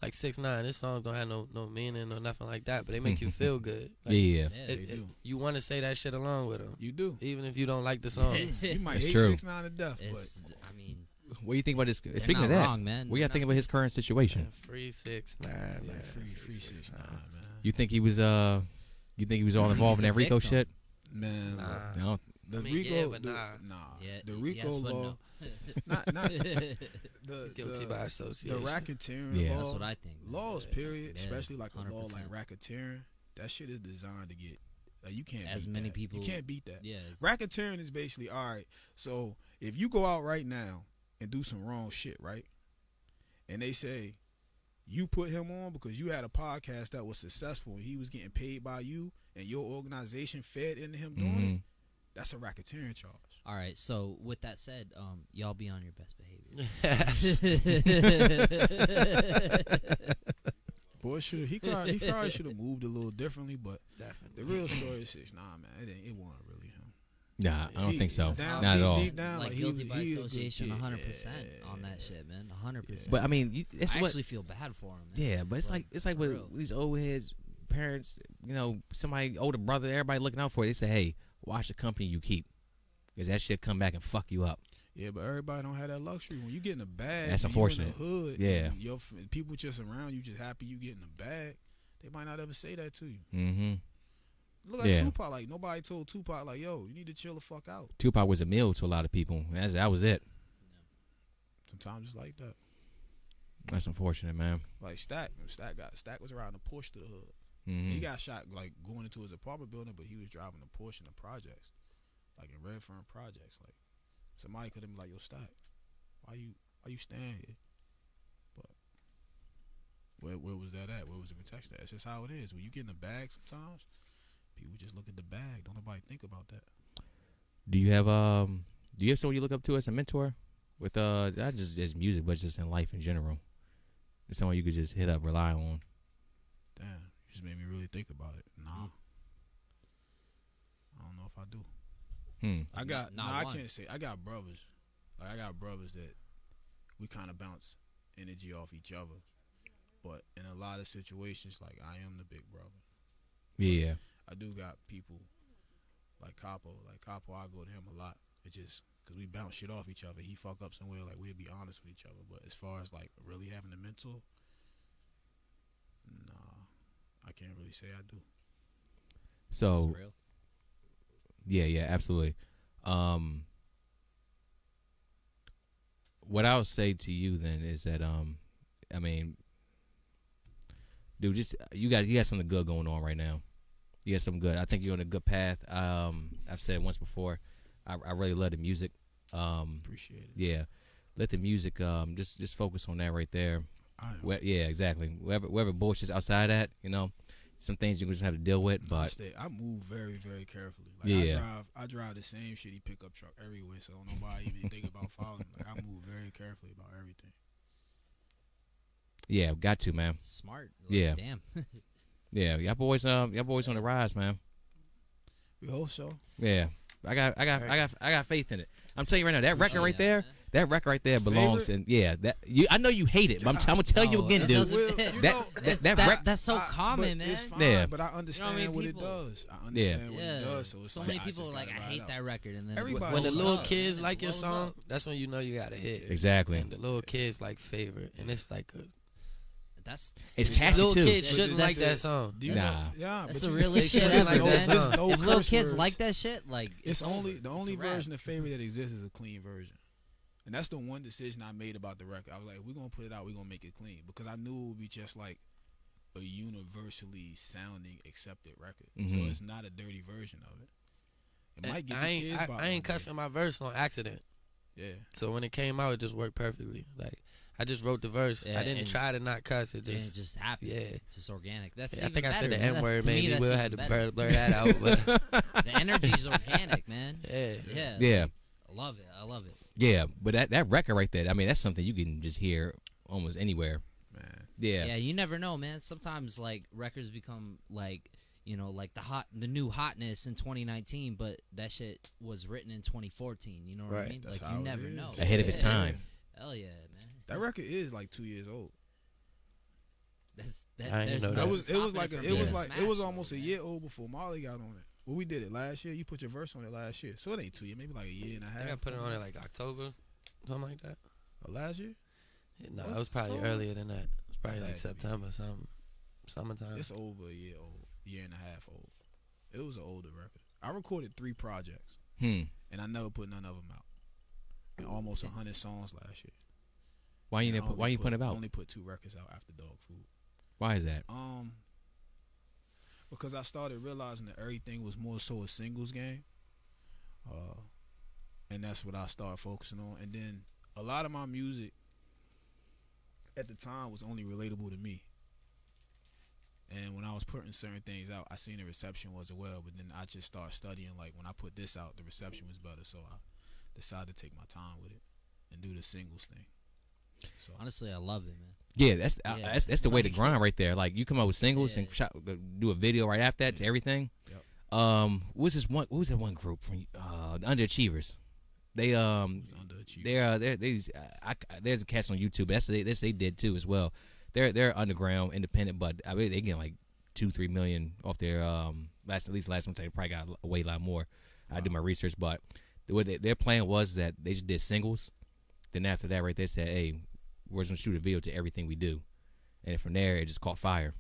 Like 6ix9ine, this song don't have no meaning or nothing like that, but they make you feel good. Like, Yeah. Yeah. They do. you want to say that shit along with them, You do. even if you don't like the song. You might It's hate true. 6ix9ine to death, It's, but I mean, What do you think about this? they're Speaking not of that, wrong, man. what do you think about his current situation? Free 6ix9ine, yeah, man. free 6ix9ine, man. You think he was all involved in He's a that Rico victim. shit? Man, Nah. look, No. the I mean, Rico, yeah, but the, nah. nah, Yeah, the Rico yes, but law, no. not the Guilty by the association. racketeering Yeah. law. That's what I think. man. Laws, period, Yeah, especially like a law 100%. like racketeering. That shit is designed to get. Like, you can't As beat many that. people- You can't beat that. Yeah, it's- Racketeering is basically, all right, so if you go out right now and do some wrong shit, right? And they say you put him on because you had a podcast that was successful and he was getting paid by you and your organization fed into him doing it, that's a racketeering charge. All right. So with that said, y'all be on your best behavior. Boy, he probably should have moved a little differently, but Definitely. the real story is 6ix9ine, man. It wasn't really him. Nah, I don't think so. Down, Not at all. Deep down, Like he guilty was- by he a good association, kid. 100% Yeah. on that shit, man. 100%. But I mean, it's I what. actually feel bad for him. Man. Yeah, but it's like for with real. these old heads, parents. You know, somebody older brother, everybody looking out for it. They say, hey, watch the company you keep, because that shit come back and fuck you up. Yeah, but everybody don't have that luxury. When you get in a bag, That's and unfortunate. You in the hood, Yeah. and people just around you, just happy you get in the bag. They might not ever say that to you. Mm-hmm. Look at Yeah. Tupac. Like, nobody told Tupac, like, yo, you need to chill the fuck out. Tupac was a meal to a lot of people. That was it. Sometimes it's like that. That's unfortunate, man. Like Stack was riding a Porsche to the hood. Mm-hmm. He got shot like going into his apartment building, but he was driving a Porsche in the projects, like in Redfern projects. Like somebody could have been like, yo, Stack, why you staying here? But where was that at? Where was the protection at? It's just how it is. When you get in the bag, sometimes people just look at the bag. Don't nobody think about that. Do you have someone you look up to as a mentor with not just as music, but just in life in general? It's someone you could just hit up, rely on. Damn, you just made me really think about it. Nah, I don't know if I do. I got I can't say I got brothers. Like I got brothers that we kind of bounce energy off each other, but in a lot of situations, like I am the big brother. Yeah, I do got people like Capo. Like Capo, I go to him a lot. It's just because we bounce shit off each other. He fuck up somewhere, like we'll be honest with each other. But as far as like really having a mentor, nah, I can't really say I do. So, yeah, absolutely. What I would say to you then is that I mean, dude, just you got something good going on right now. You got something good. I think you're on a good path. I've said once before, I really love the music. Appreciate it. Yeah, let the music just focus on that right there. Yeah, exactly. Whatever bullshit's outside that, you know, some things you just have to deal with. But I move very, very carefully. Like I drive the same shitty pickup truck everywhere, so nobody even think about following me. Like I move very carefully about everything. Yeah, got to, man. Smart. Like, yeah. Damn. Yeah, y'all boys on the rise, man. We hope so. Yeah, I got faith in it. I'm telling you right now, that record right there. That record right there belongs in. Yeah, that I know you hate it, but I'm gonna tell you again, dude. That's so common, man. It's fine, yeah, but I understand what it does. I understand what it does. So, it's so like, many people are like, I hate that record, and then everybody when the little kids like your song, that's when you know you got a hit. Exactly. And the little kids like favorite, and it's like it's catchy little too. Little kids shouldn't like that song. Yeah, that's the realest shit ever, like man. No if little kids words. like that shit, like it's only the only version of favorite that exists is a clean version. And that's the one decision I made about the record. I was like, if we're going to put it out, we're going to make it clean. Because I knew it would be just like a universally sounding accepted record. So it's not a dirty version of it. It might get the kids by I ain't cussing my verse on accident. Yeah. So when it came out, it just worked perfectly. Like, I just wrote the verse. I didn't try to not cuss. It just happened. Yeah. Just organic. That's I think better, I said the man. N-word. Maybe we'll have to better. blur that out. But the energy's organic, man. Yeah. I love it. I love it. Yeah, but that record right there, I mean, that's something you can just hear almost anywhere. Man. Yeah. Yeah, you never know, man. Sometimes like records become like, you know, like the new hotness in 2019, but that shit was written in 2014. You know what I mean? That's like you never know. Ahead of its time. Hell yeah, man. That record is like 2 years old. I didn't know that. It was almost a year old before Marley got on it. Well, we did it last year. You put your verse on it last year, so it ain't 2 years, maybe like a year and a half. I think I put it on it like October, something like that. Last year? No, it was probably earlier than that. It was probably like September, summertime. It's over a year old, year and a half old. It was an older record. I recorded 3 projects, and I never put none of them out. And almost 100 songs last year. Why you put them out? I only put 2 records out after Dog Food. Why is that? Because I started realizing that everything was more so a singles game, and that's what I started focusing on. And then a lot of my music at the time was only relatable to me. And when I was putting certain things out, I seen the reception was well, but then I just started studying. Like when I put this out, the reception was better, so I decided to take my time with it and do the singles thing. So honestly, I love it, man. Yeah, that's the way to grind right there. Like you come out with singles and do a video right after that to everything. Yep. What was that one group from the Underachievers? There's a cast on YouTube. That's they did too as well. They're underground, independent, but I mean they get like 2-3 million off their last one. They probably got a way lot more. Wow. I did my research, but their plan was that they just did singles. Then after that, right, they said, "Hey, we're just gonna shoot a video to everything we do," and from there, it just caught fire.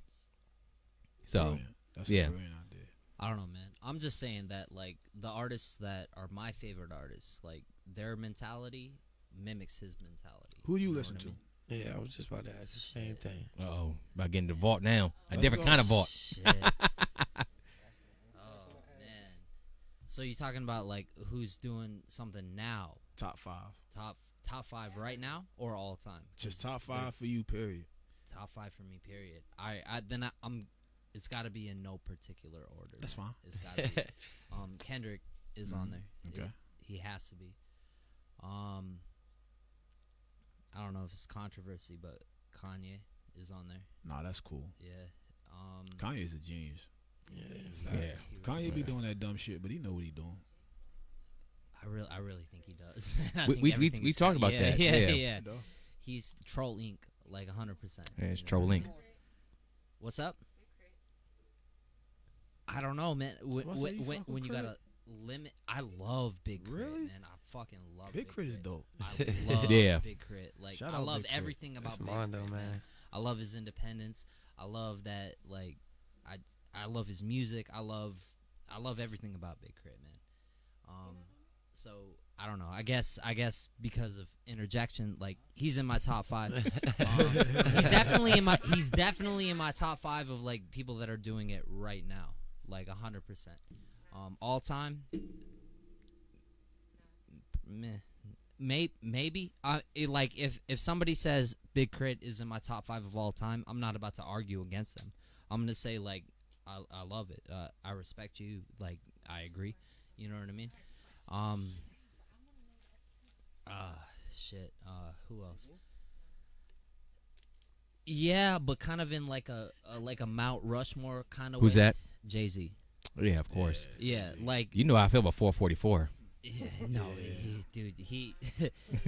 So, brilliant. That's a brilliant idea. I don't know, man. I'm just saying that, like, the artists that are my favorite artists, like, their mentality mimics his mentality. Who do you listen to? Yeah, I was just about to ask the same thing. Uh-oh, about getting the vault now. A different kind of vault. Shit. Oh, man. So you're talking about, like, who's doing something now? Top 5. Top 5 right now or all time? Just top 5 for you, period. Top 5 for me, period. I'm. It's got to be in no particular order. That's fine. It's got to be. Kendrick is on there. Okay. He has to be. I don't know if it's controversy, but Kanye. is on there. Nah, that's cool. Yeah. Kanye's a genius. Yeah. Kanye be doing that dumb shit, but he know what he doing. I really think he does. We talked about that. Yeah. He's Troll Inc. like 100%. Yeah, it's Troll Inc. What's up? I don't know, man. When you gotta limit, I love Big Crit, Really? man. I fucking love Big Crit is dope. I love Yeah. Big Crit. Like Shout I out love Big Crit. everything about That's Big Mondo, Crit, man. I love his independence. I love that. Like I love his music. I love everything about Big Crit, man. So I don't know. I guess because of interjection, like he's in my top 5. He's definitely in my top 5 of like people that are doing it right now, like 100%. All time, meh. Maybe. Like if somebody says Big Crit is in my top 5 of all time, I'm not about to argue against them. I'm gonna say like I love it. I respect you. Like I agree. You know what I mean? Shit. Who else? Yeah, but kind of in like a Mount Rushmore kind of. Who's way. that? Jay-Z. Yeah, of course. Yeah, like You know how I feel about 444. yeah, no, he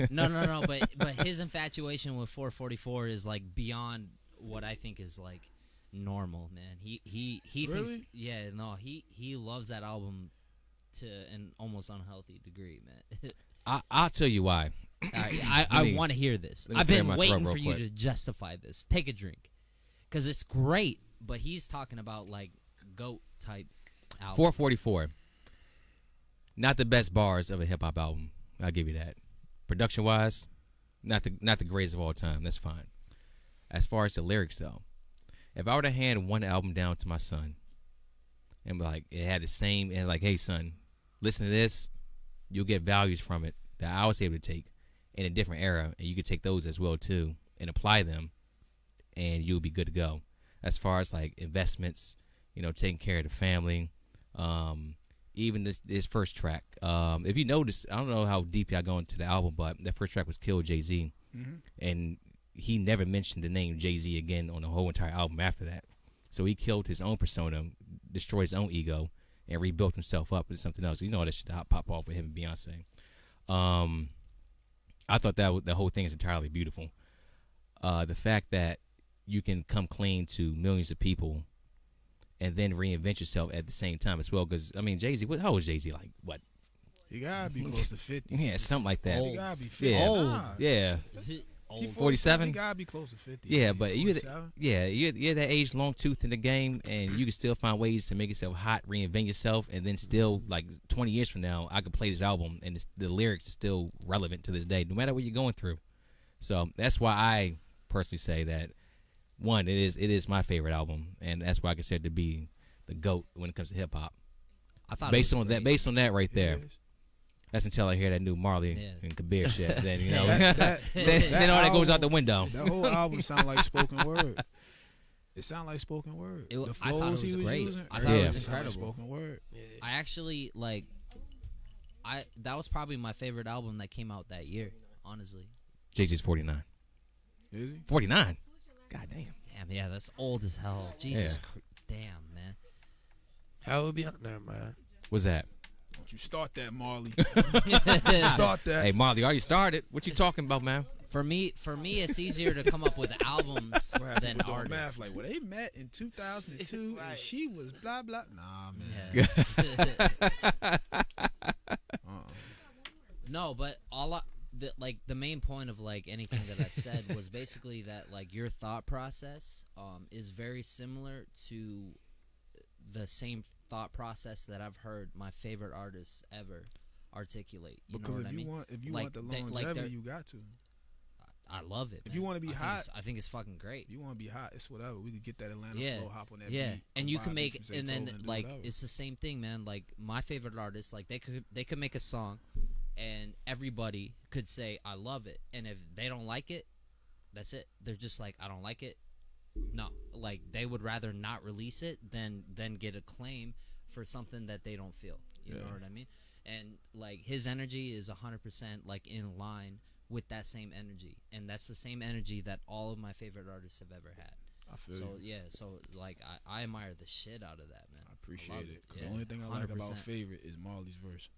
no, but his infatuation with 444 is like beyond what I think is like normal, man. He Really? thinks he loves that album to an almost unhealthy degree, man. I'll tell you why. I want to hear this. let me I've clear been my waiting throat for real you quick. to justify this. Take a drink, because it's great. But he's talking about like GOAT type album. 444. Not the best bars of a hip hop album. I'll give you that. Production wise, not the greatest of all time. That's fine. As far as the lyrics though, if I were to hand one album down to my son, and like it had the same, and like, hey son, listen to this, you'll get values from it that I was able to take in a different era, and you could take those as well too and apply them, and you'll be good to go. As far as like investments, taking care of the family, even this first track. If you notice, I don't know how deep y'all go into the album, but that first track was Kill Jay-Z, and he never mentioned the name Jay-Z again on the whole entire album after that. So he killed his own persona, destroyed his own ego, and rebuilt himself up into something else. You know that shit pop off with him and Beyonce. I thought that the whole thing is entirely beautiful. The fact that you can come clean to millions of people and then reinvent yourself at the same time as well. Because, I mean, Jay-Z, how old is Jay-Z? Like, what? He gotta be close to 50. Yeah, something like that. He gotta be 50. Yeah. Nah. Yeah. He 47? He gotta be close to 50. Yeah, but you're 47? that age, long tooth in the game, and you can still find ways to make yourself hot, reinvent yourself, and then still, like 20 years from now, I could play this album, and the lyrics are still relevant to this day, no matter what you're going through. So that's why I personally say that, one, it is my favorite album, and that's why I consider it to be the GOAT when it comes to hip hop. I thought Based on that right there. It is. That's until I hear that new Marley and Kabir shit. Then That then all that goes out the window. That whole album sound like spoken word. It sound like spoken word. I The thought it flows was he was great. using, I thought it was sound like incredible. spoken word. I actually that was probably my favorite album that came out that year, honestly. Jay-Z's 49. Is he? 49. God damn. Damn, yeah, that's old as hell. Jesus, damn, man. How would be on there, man? What's that? Don't you start that, Marley. Start that. Hey, Marley, already started. What you talking about, man? For me, it's easier to come up with albums than Doing artists. math like, well, they met in 2002 and she was blah blah. Nah, man. Yeah. No, but the main point of like anything that I said was basically that like your thought process is very similar to the same thought process that I've heard my favorite artists ever articulate. You Because know what if I mean? you Like, want the they- like longevity, they're- you got to. I love it. If man. you wanna be hot, I think it's fucking great. If you want to be hot, it's whatever. We could get that Atlanta Yeah, flow, hop on that yeah, beat. and you can combine make beats from and then Zaytoven, do like whatever. it's the same thing, man. Like my favorite artists, like they could make a song, and everybody could say I love it, and if they don't like it, that's it. They're just like I don't like it. No, like they would rather not release it than get a claim for something that they don't feel. You know what I mean? And like his energy is 100% like in line with that same energy, and that's the same energy that all of my favorite artists have ever had. I feel So you. yeah, so like I admire the shit out of that, man. I appreciate love it. Because Yeah, the only thing I like 100%. about Favorite is Marley's verse.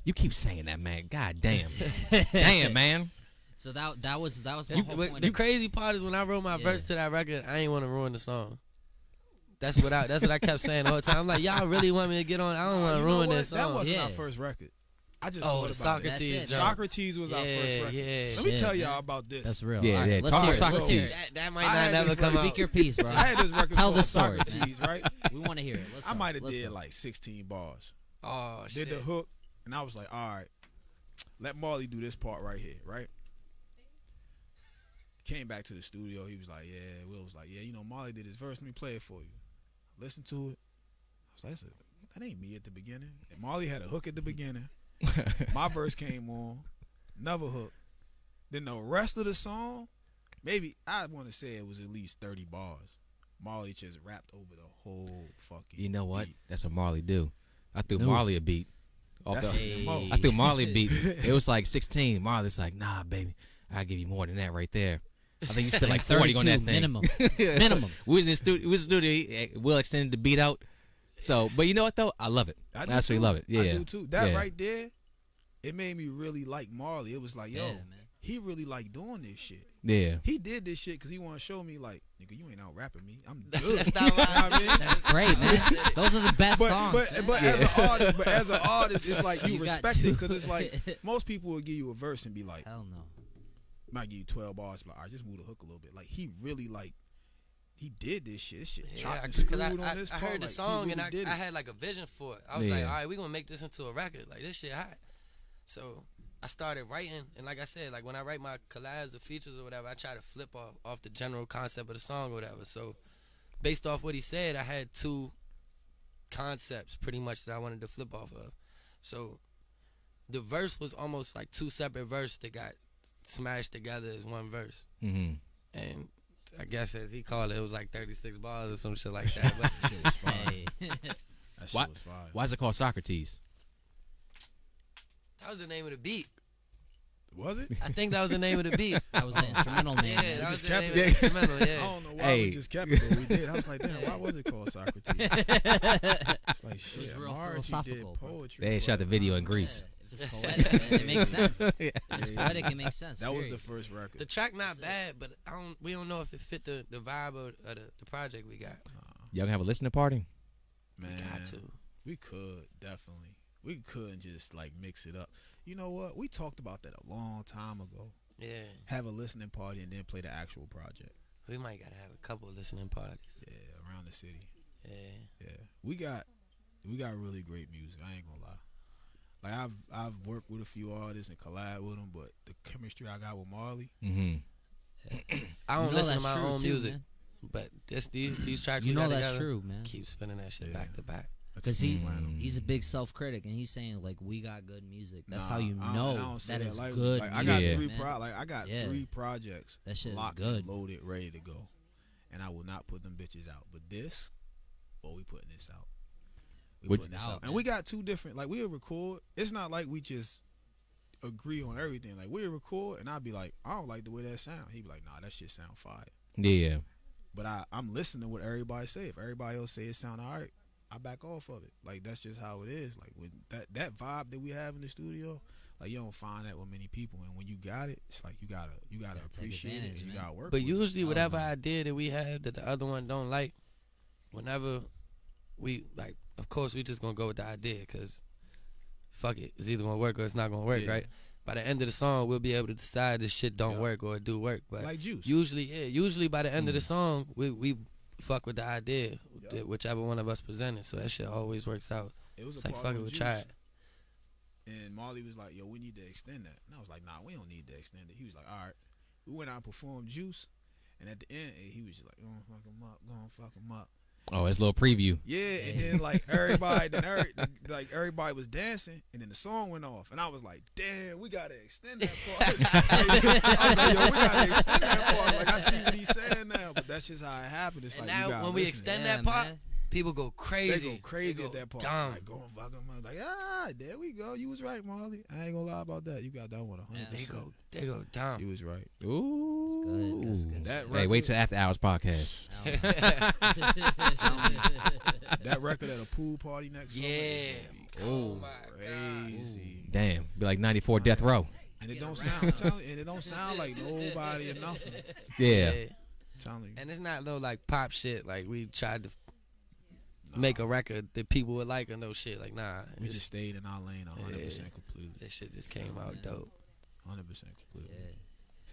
You keep saying that, man. God damn. Damn, man. So that was my You, whole but point. the crazy part is when I wrote my Yeah. verse to that record, I ain't want to ruin the song. That's what I kept saying all the time. I'm like, y'all really want me to get on? I don't want to You know ruin what? this That song. wasn't Yeah. our first record. I just Oh, thought the about Socrates. That's it. it. joint. Socrates was our first Yeah, record. yeah. Let me Shit, tell man. y'all about this. That's real. Yeah, All right, yeah. let's Talk hear it. about Let's hear it. Socrates. That might I not had never this come record- out. Speak your piece, bro. I had this record Tell called the story, man. Socrates, right? We want to hear it. Let's I go. might have Let's did go. like 16 bars. Oh shit. Did the hook, and I was like, all right, let Marley do this part right here, right? Came back to the studio. He was like, yeah. Will was like, yeah, you know, Marley did his verse. Let me play it for you. Listen to it. I was like, that ain't me at the beginning. And Marley had a hook at the beginning. My verse came on, another hook. Then the rest of the song, maybe I want to say it was at least 30 bars. Marley just rapped over the whole fucking You know what? beat. That's what Marley do. I threw No. Marley a beat. That's the, MO. I threw Marley a beat. It was like 16. Marley's like, nah, baby, I'll give you more than that right there. I think you spent like 40 on that 32 thing. minimum. Minimum. We was in the studio. Will extended the beat out. So, but you know what though? I love it. I do I absolutely too. love it. Yeah, I do too. That Yeah. right there, it made me really like Marley. It was like, yo, Yeah, man. he really like doing this shit. Yeah. He did this shit because he want to show me, like, nigga, you ain't out rapping me. I'm good. That's not You know right. what I mean? That's great, man. Those are the best songs. man. But as an artist, it's like you You got respect it two. because it's like most people will give you a verse and be like, Hell no. might give you 12 bars, but I just move the hook a little bit. Like he really like he did this shit. This shit chopped and because screwed I on this I part. heard the Like, he song really and I did it. had like a vision for it. I was like, Yeah. all right, we gonna make this into a record. Like this shit hot. So I started writing, and like I said, like when I write my collabs or features or whatever, I try to flip off the general concept of the song or whatever. So based off what he said, I had two concepts pretty much that I wanted to flip off of. So the verse was almost like two separate verses that got smashed together as one verse. Mm-hmm. And I guess as he called it, it was like 36 bars or some shit like that. But That shit was fire. Hey. That shit Why- was fire. Why is it called Socrates? that was the name of the beat. Was it? I think that was the name of the beat. That was the instrumental name. Yeah, man. that was just the name kept of the it. instrumental, I yeah. don't know why Hey. we just kept it, but we did. I was like, damn, why was it called Socrates? It's like shit. was real Margie philosophical, did bro. poetry. They shot the but, video in Greece. Yeah, if it's poetic, man, it makes sense. If it's Yeah. poetic, it makes sense. That was period. the first record. The track not That's it. bad, but we don't know if it fit the vibe of the project we got. Y'all gonna have a listening party? Man, Got to. we could definitely. We couldn't just like mix it up. You know what? We talked about that a long time ago. Yeah. Have a listening party and then play the actual project. We might gotta have a couple listening parties. Yeah, around the city. Yeah. Yeah, we got really great music. I ain't gonna lie. Like I've worked with a few artists and collab with them, but the chemistry I got with Marley, Mm-hmm. I don't You know listen to that's my true, own too, music, man. but these tracks You we know got that's together, true, man. keep spinning that shit Yeah. back to back. Because he's a big self-critic, and he's saying like we got good music. That's how you know that is like, good. Like, I music, got Yeah. three man. I got Yeah. 3 projects That shit is locked good. and loaded, ready to go, and I will not put them bitches out. But this, we putting this out. We Would- putting this Out, out, and man. we got 2 different. Like we'll record. It's not like we just agree on everything. Like we'll record, and I'll be like, I don't like the way that sound. He'd be like, Nah, that shit sound fire. Yeah. But I'm listening to what everybody say. If everybody else say it sound alright, I back off of it. Like that's just how it is. Like when that vibe that we have in the studio, like you don't find that with many people. And when you got it, it's like you gotta Gotta take appreciate it advantage, and you man. gotta work. But with it. usually, Oh, whatever man. idea that we have that the other one don't like, whenever we like, of course we just gonna go with the idea because fuck it, it's either gonna work or it's not gonna work, Yeah. right? By the end of the song, we'll be able to decide this shit don't Yeah. work or it do work. But like Juice. usually by the end of the song, we fuck with the idea, Yeah. whichever one of us presented. So that shit always works out. It was It's a like part fuck it, on we'll Juice. try it. And Marley was like, yo, we need to extend that. And I was like, nah, we don't need to extend it. He was like, all right. We went out and performed Juice. And at the end, he was just like, go on, fuck him up, go on, fuck him up. Oh, it's a little preview. Yeah, and then like everybody, like everybody was dancing, and then the song went off, and I was like, "Damn, we gotta extend that part." I was like, "Yo, we gotta extend that part." Like I see what he's saying now, but that's just how it happened. It's And like you now gotta when we listen. extend Yeah, that part, man. People go crazy. They go crazy at that part. Dumb. Like, going fucking like, there we go. You was right, Marley. I ain't gonna lie about that. You got that one 100%. They go dumb. You was right. Ooh. That's good. That Hey, wait till after hours podcast. That record at a pool party next summer. Yeah. Oh my crazy. God. Damn, be like 94 Death Row. And it don't sound. I'm telling you, and it don't sound like nobody or nothing. Yeah. I'm telling you. And it's not no like pop shit. Like we tried to make a record that people would like or no shit. Like nah. We just stayed in our lane 100% completely. This shit just came out dope. 100% completely.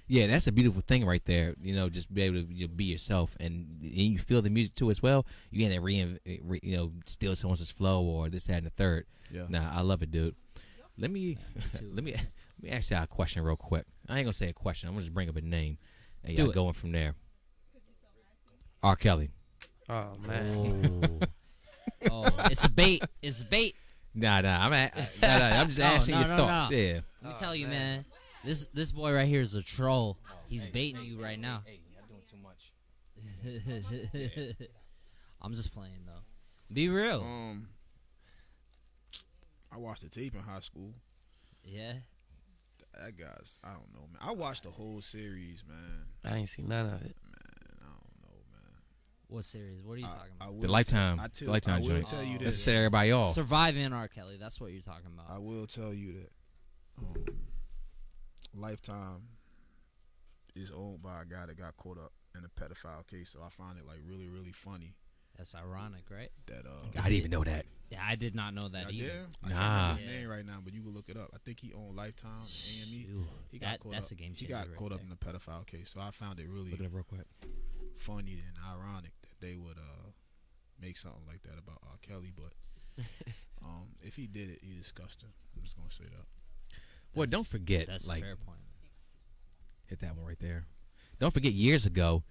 Yeah, that's a beautiful thing right there. You know, just be able to be yourself, and you feel the music too as well. You can't steal someone else's flow or this, that, and the third. Yeah. Nah, I love it, dude. Let me ask y'all a question real quick. I ain't gonna say a question. I'm gonna just bring up a name, and y'all going from there. R. Kelly. Oh man. Oh, it's a bait. It's a bait. Nah. I'm just asking your thoughts. No. Yeah. Let me tell you, man. This boy right here is a troll. He's baiting you right now. Hey, I'm doing too much. I'm just playing though. Be real. I watched the tape in high school. Yeah. That guy's, I don't know, man. I watched the whole series, man. I ain't seen none of it. Man, I don't know, man. What series? What are you talking about? The Lifetime. The Lifetime I will joint. tell you Let's this. set everybody off. Surviving R. Kelly. That's what you're talking about. I will tell you that Lifetime is owned by a guy that got caught up in a pedophile case, so I find it like really, really funny. That's ironic, right? That I didn't even know that. Yeah, I did not know that either. I can't Nah. remember his name right now, but you can look it up. I think he owned Lifetime and AME. Ooh, He got caught that's up. a game He changer. got right caught up there. in the pedophile case, so I found it really Look it up real quick. funny and ironic that they would make something like that about R. Kelly. But if he did it, he disgusting. I'm just gonna say that. Well, don't forget, That's like, a fair point. hit that one right there. Don't forget, years ago,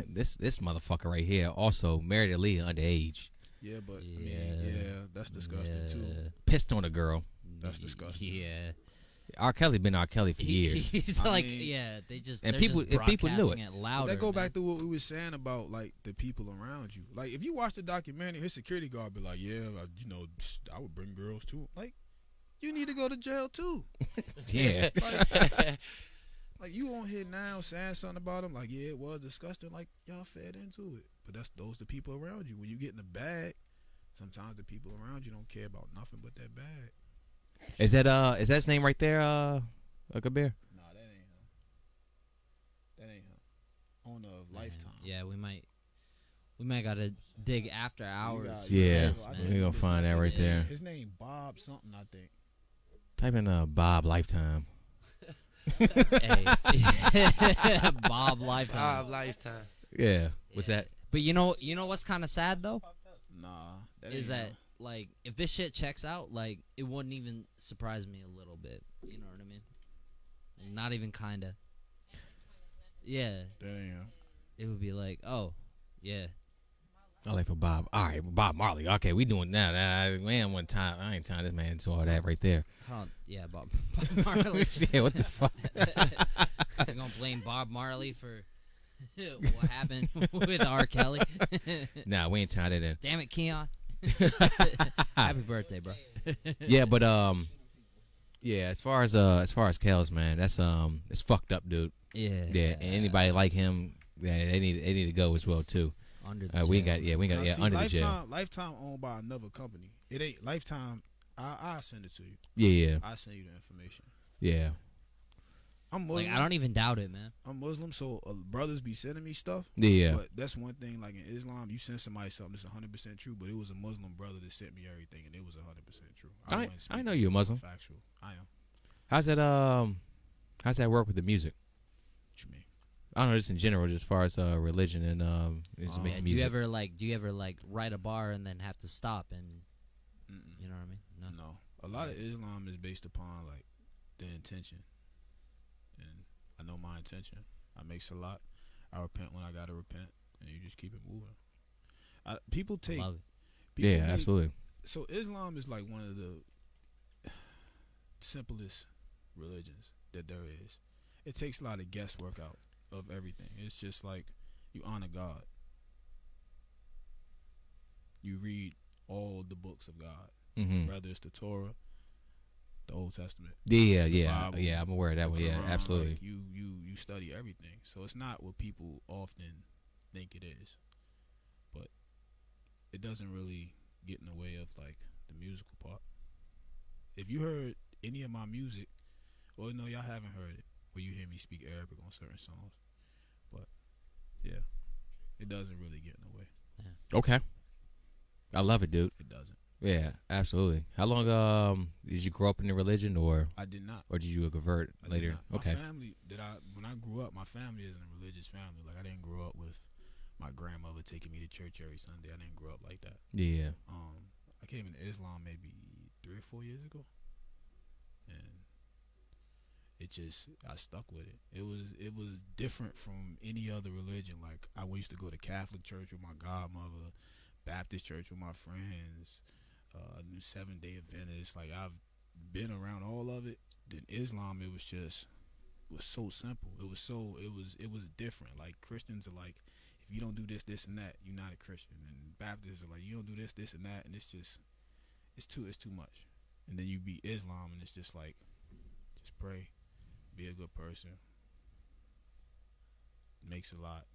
this motherfucker right here also married a lady underage. Yeah, but I Yeah. mean, yeah, that's disgusting too. Pissed on a girl. That's disgusting. Yeah. R. Kelly been R. Kelly for years. He's I like, mean- yeah, they just And they're people- just if people knew broadcasting it. louder. That go man. back to what we was saying about like the people around you. Like if you watch the documentary, his security guard be like, "Yeah, I would bring girls too." Like, you need to go to jail too. Yeah. Like you on here now saying something about him, like, yeah, it was disgusting. Like y'all fed into it, but those the people around you. When you get in the bag, sometimes the people around you don't care about nothing but that bag. Is that his name right there, Kabir? Nah, that ain't him. That ain't him. Owner of Lifetime. Yeah, we might gotta dig after hours. for Yeah. this, I man. think We gonna find that right there. His name Bob something, I think. Type in Bob Lifetime. Hey. Bob Lifetime. Lifetime. Yeah. What's that? But you know what's kind of sad though Nah, is ain't that him. like if this shit checks out, like it wouldn't even surprise me a little bit. You know what I mean? Not even kinda. Yeah, That ain't him. it would be like, oh, yeah. I like for Bob. All right, Bob Marley. Okay, we doing that. Man, one time I ain't tying this man into all that right there. Yeah, Bob Marley. Yeah, what the fuck? You gonna blame Bob Marley for what happened with R. Kelly? Nah, we ain't tying it in. Damn it, Keon. Happy birthday, bro. Yeah, but yeah. As far as Kels, man, that's it's fucked up, dude. Yeah. Yeah, and anybody like him, yeah, they need to go as well too. Under the We jail. ain't got Now, see, under the jail. Lifetime owned by another company. It ain't Lifetime. I'll send it to you. Yeah, I'll send you the information. yeah. I'm Muslim. Like, I don't even doubt it, man. I'm Muslim, so brothers be sending me stuff. Yeah. But that's one thing. Like in Islam, you send somebody something that's 100% true, but it was a Muslim brother that sent me everything, and it was 100% true. I know you're a Muslim. Factual. I am. How's that work with the music? What you mean? I don't know, just in general, just as far as religion and just Yeah, making do you music. ever write a bar and then have to stop and Mm-mm. you know what I mean? No. No. A lot of Islam is based upon like the intention, and I know my intention. I make salat. I repent when I gotta repent, and you just keep it moving. People take. Love it. people Yeah, make- absolutely. So Islam is like one of the simplest religions that there is. It takes a lot of guesswork out of everything. It's just like you honor God. you read all the books of God, whether it's the Torah, the Old Testament. Yeah, the yeah, Bible, yeah. I'm aware of that the one. Yeah, Quran. absolutely. Like, you study everything, so it's not what people often think it is, but it doesn't really get in the way of like the musical part. If you heard any of my music, well, no, y'all haven't heard it, where you hear me speak Arabic on certain songs, but yeah, it doesn't really get in the way. Okay, I love it, dude. It doesn't. Yeah, absolutely. How long did you grow up in the religion, or I did not. or did you convert I did later? not. My Okay. family when I grew up, my family isn't a religious family. Like, I didn't grow up with my grandmother taking me to church every Sunday. I didn't grow up like that. Yeah. I came into Islam maybe 3 or 4 years ago, and I stuck with it. It was different from any other religion. Like, I used to go to Catholic church with my godmother, Baptist church with my friends, new 7-Day Adventist. Like, I've been around all of it. Then Islam, it was so simple. It was different. Like, Christians are like, if you don't do this, this, and that, you're not a Christian. And Baptists are like, you don't do this, this, and that, and it's too much. And then you be Islam, and it's just like, just pray, be a good person, makes a lot.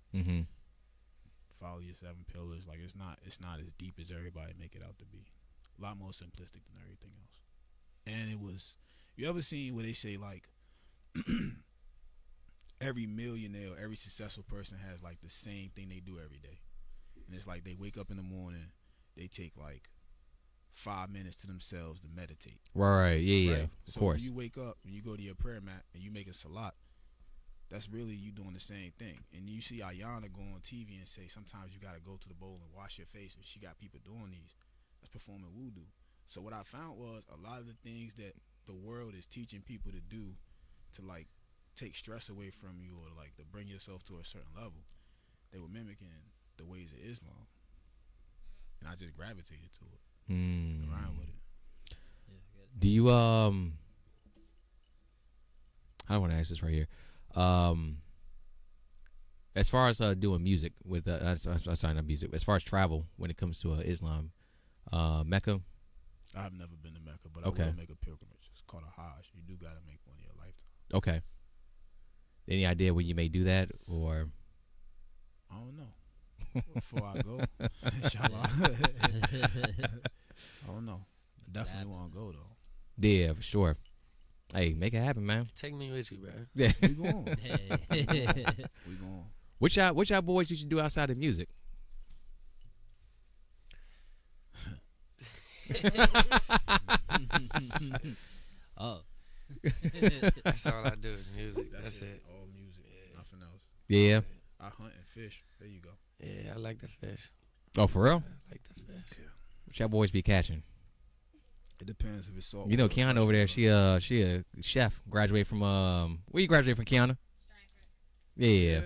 Follow your 7 pillars. Like, it's not as deep as everybody make it out to be. A lot more simplistic than everything else. And it was, you ever seen where they say like every millionaire or every successful person has like the same thing they do every day, and it's like they wake up in the morning, they take like 5 minutes to themselves to meditate. Right. Yeah. Right? Yeah. Of So course. when you wake up and you go to your prayer mat and you make a salat, that's really you doing the same thing. And you see Ayana go on TV and say sometimes you got to go to the bowl and wash your face, and she got people doing these. That's performing wudu. So what I found was a lot of the things that the world is teaching people to do to like take stress away from you, or like to bring yourself to a certain level, they were mimicking the ways of Islam, and I just gravitated to it, around with it. Do you I want to ask this right here. As far as doing music with I signed up music. As far as travel when it comes to Islam, Mecca. I've never been to Mecca, but Okay. I will make a pilgrimage. It's called a Hajj. You do gotta make one in your lifetime. Okay. Any idea when you may do that, or? I don't know. Before I go, inshallah. I don't know. I definitely want to go though. Yeah, for sure. Hey, make it happen, man. Take me with you, bro. Yeah. We going. We going. What y'all boys used to do outside of music? Oh. That's all I do is music. That's it. All music. Nothing else. Yeah. I hunt and fish. There you go. Yeah, I like the fish. Oh, for real? I like the fish. What y'all boys be catching? It depends if it's salt. You know, water or Kiana over there, freshwater. she a chef. Graduated from where you graduate from, Kiana? Yeah.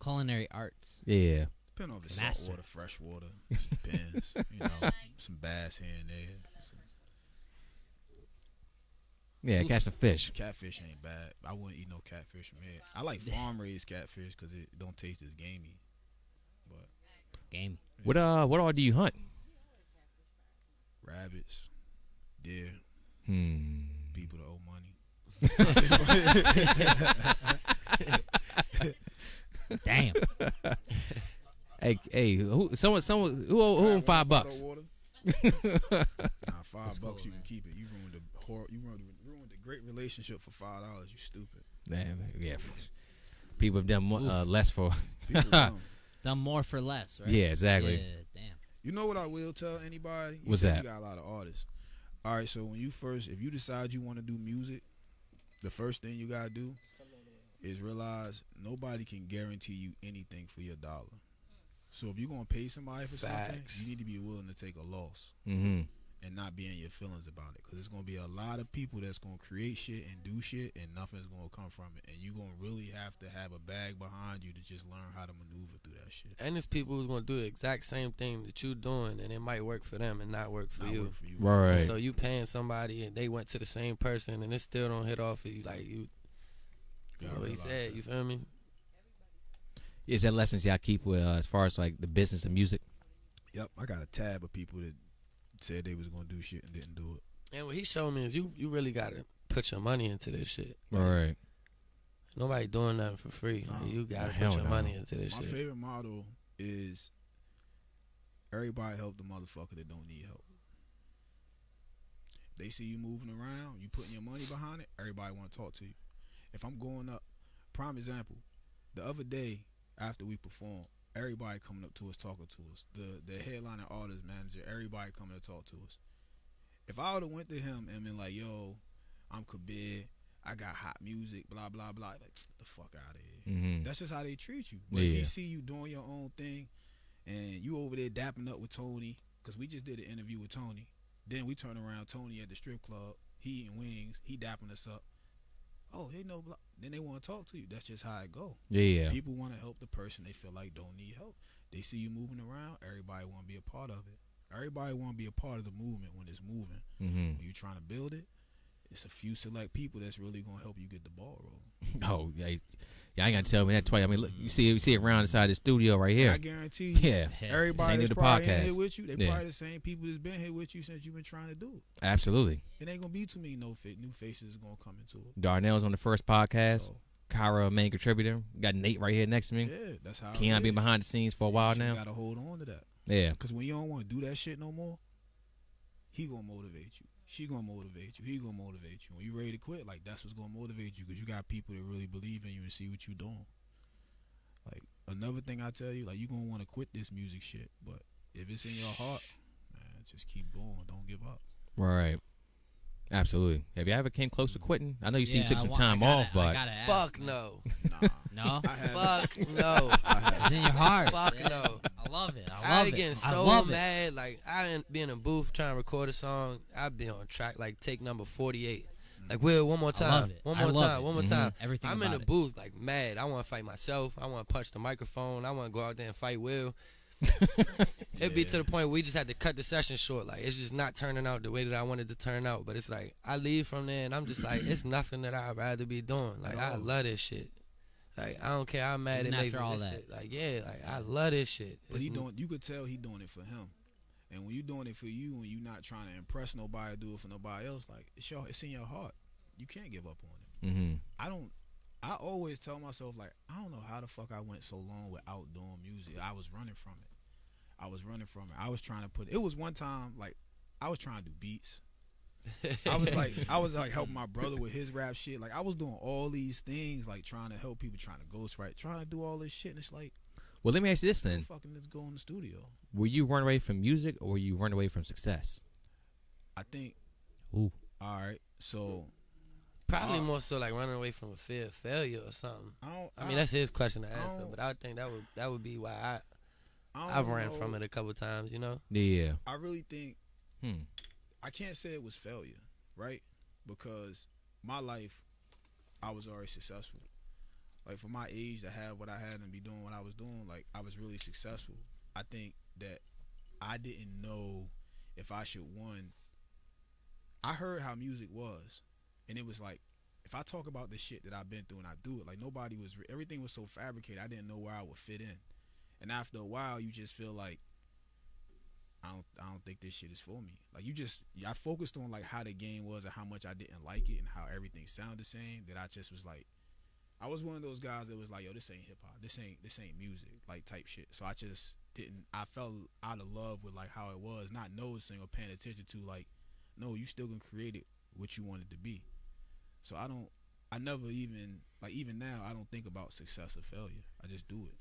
Culinary arts. Yeah. Depending on if it's Master. salt water, fresh water. Just depends. You know, some bass here and there. Some Yeah, catch some fish. catfish ain't bad. I wouldn't eat no catfish from here. I like farm raised catfish because it don't taste as gamey. But Game. What all do you hunt? rabbits, deer, people that owe money. Damn. Hey, someone who owe him $5? Nah, $5 cool, you can man. keep it. You ruined the great relationship for $5. You stupid. Damn, yeah. People have done less for. People dumb. Done more for less, right? Yeah, exactly. Yeah, damn. You know what I will tell anybody? You What's said that? You got a lot of artists. All right, so if you decide you want to do music, the first thing you gotta do is realize nobody can guarantee you anything for your dollar. So if you're gonna pay somebody for something, Facts. you need to be willing to take a loss Mm-hmm. and not be in your feelings about it, because there's gonna be a lot of people that's gonna create shit and do shit, and nothing's gonna come from it, and you're gonna really have to have a bag behind you to just learn how to maneuver through that shit. And there's people who's gonna do the exact same thing that you doing, and it might work for them and not work for Not you. work for you. Right. So you paying somebody and they went to the same person and it still don't hit off of you like you. You Know gotta what he realize said? that. You feel me? Is that lessons y'all keep with as far as like the business of music? Yep, I got a tab of people that said they was gonna do shit and didn't do it. And what he showed me is you really gotta put your money into this shit. All right. Nobody doing nothing for free. Like, you gotta put your money into this My shit. My favorite motto is everybody help the motherfucker that don't need help. They see you moving around, you putting your money behind it, everybody want to talk to you. If I'm going up, prime example, the other day after we performed, everybody coming up to us, talking to us. The headline and artist manager, everybody coming to talk to us. If I would have went to him and been like, yo, I'm KABIR, I got hot music, blah, blah, blah, like, get the fuck out of here. Mm-hmm. That's just how they treat you. But if he see you doing your own thing and you over there dapping up with Tony, because we just did an interview with Tony. Then we turn around, Tony at the strip club, he eating wings, he dapping us up. Oh, they know. Then they want to talk to you. That's just how it go. Yeah. People want to help the person they feel like don't need help. They see you moving around. Everybody want to be a part of it. Everybody want to be a part of the movement when it's moving. Mm-hmm. When you're trying to build it, it's a few select people that's really gonna help you get the ball rolling. Oh yeah, I ain't gotta tell me that twice. I mean, look, you see it around inside the studio right here. I guarantee you. Yeah. Everybody Same that's to the probably in podcast. here with you, they probably the same people that's been here with you since you've been trying to do it. Absolutely. It ain't gonna be too many new faces gonna come into it. Darnell's on the first podcast. So, Kyra, main contributor. Got Nate right here next to me. yeah, that's how. Keon been behind the scenes for a while you just now. gotta hold on to that. Yeah. Because when you don't want to do that shit no more, he gonna motivate you. She gonna motivate you. He gonna motivate you. When you ready to quit, like that's what's gonna motivate you because you got people that really believe in you and see what you doing. Like another thing I tell you, like you gonna want to quit this music shit, but if it's in your heart, man, just keep going. Don't give up. Right. Absolutely. Have you ever came close to quitting? I know you said you took some I time gotta- off, but I gotta ask, Fuck man. no. Nah, No? I haven't. Fuck no. I haven't. It's in your heart. Fuck Yeah. no. I love it. I I love be it. getting I so love it. mad. Like I didn't be in a booth trying to record a song. I'd be on track like take number 48. Like Will, one more I love time. it. One I more love time. it. One more Mhm. time. Everything I'm in about the it. booth like mad. I want to fight myself. I want to punch the microphone. I want to go out there and fight Will. It'd be to the point where we just had to cut the session short. Like it's just not turning out the way that I wanted to turn out. But it's like I leave from there and I'm just like it's nothing that I'd rather be doing. Like I love this shit. Like I don't care how mad Even it makes after me. all This that. shit. Like yeah, like I love this shit. But he doing. You could tell he doing it for him. And when you doing it for you, and you not trying to impress nobody, do it for nobody else. Like it's in your heart. You can't give up on it. mm-hmm. I always tell myself like I don't know how the fuck I went so long without doing music. I was running from it. I was trying to put. It was one time like I was trying to do beats. I was like helping my brother with his rap shit. Like I was doing all these things, like trying to help people, trying to ghostwrite, trying to do all this shit. And it's like, Well, let me ask you this then: fucking let's go in the studio. were you running away from music, or were you running away from success? I think. Ooh. All right, so Probably more so like running away from a fear of failure or something. I mean, that's his question to answer, don't- but I think that would be why don't I've ran know. from it a couple times, you know. Yeah. I really think Hmm. I can't say it was failure, right? Because my life, I was already successful. Like for my age to have what I had and be doing what I was doing, like I was really successful. I think that I didn't know if I should I heard how music was, and it was like if I talk about the shit that I've been through and I do it, like everything was so fabricated. I didn't know where I would fit in, and after a while, you just feel like I don't think this shit is for me. Like I focused on like how the game was and how much I didn't like it and how everything sounded the same. That I just was like, I was one of those guys that was like, yo, this ain't hip hop, this ain't music, like type shit. So I just didn't. I fell out of love with like how it was, not noticing or paying attention to like, no, you still gonna create it what you want it to be. So I never even like even now I don't think about success or failure. I just do it.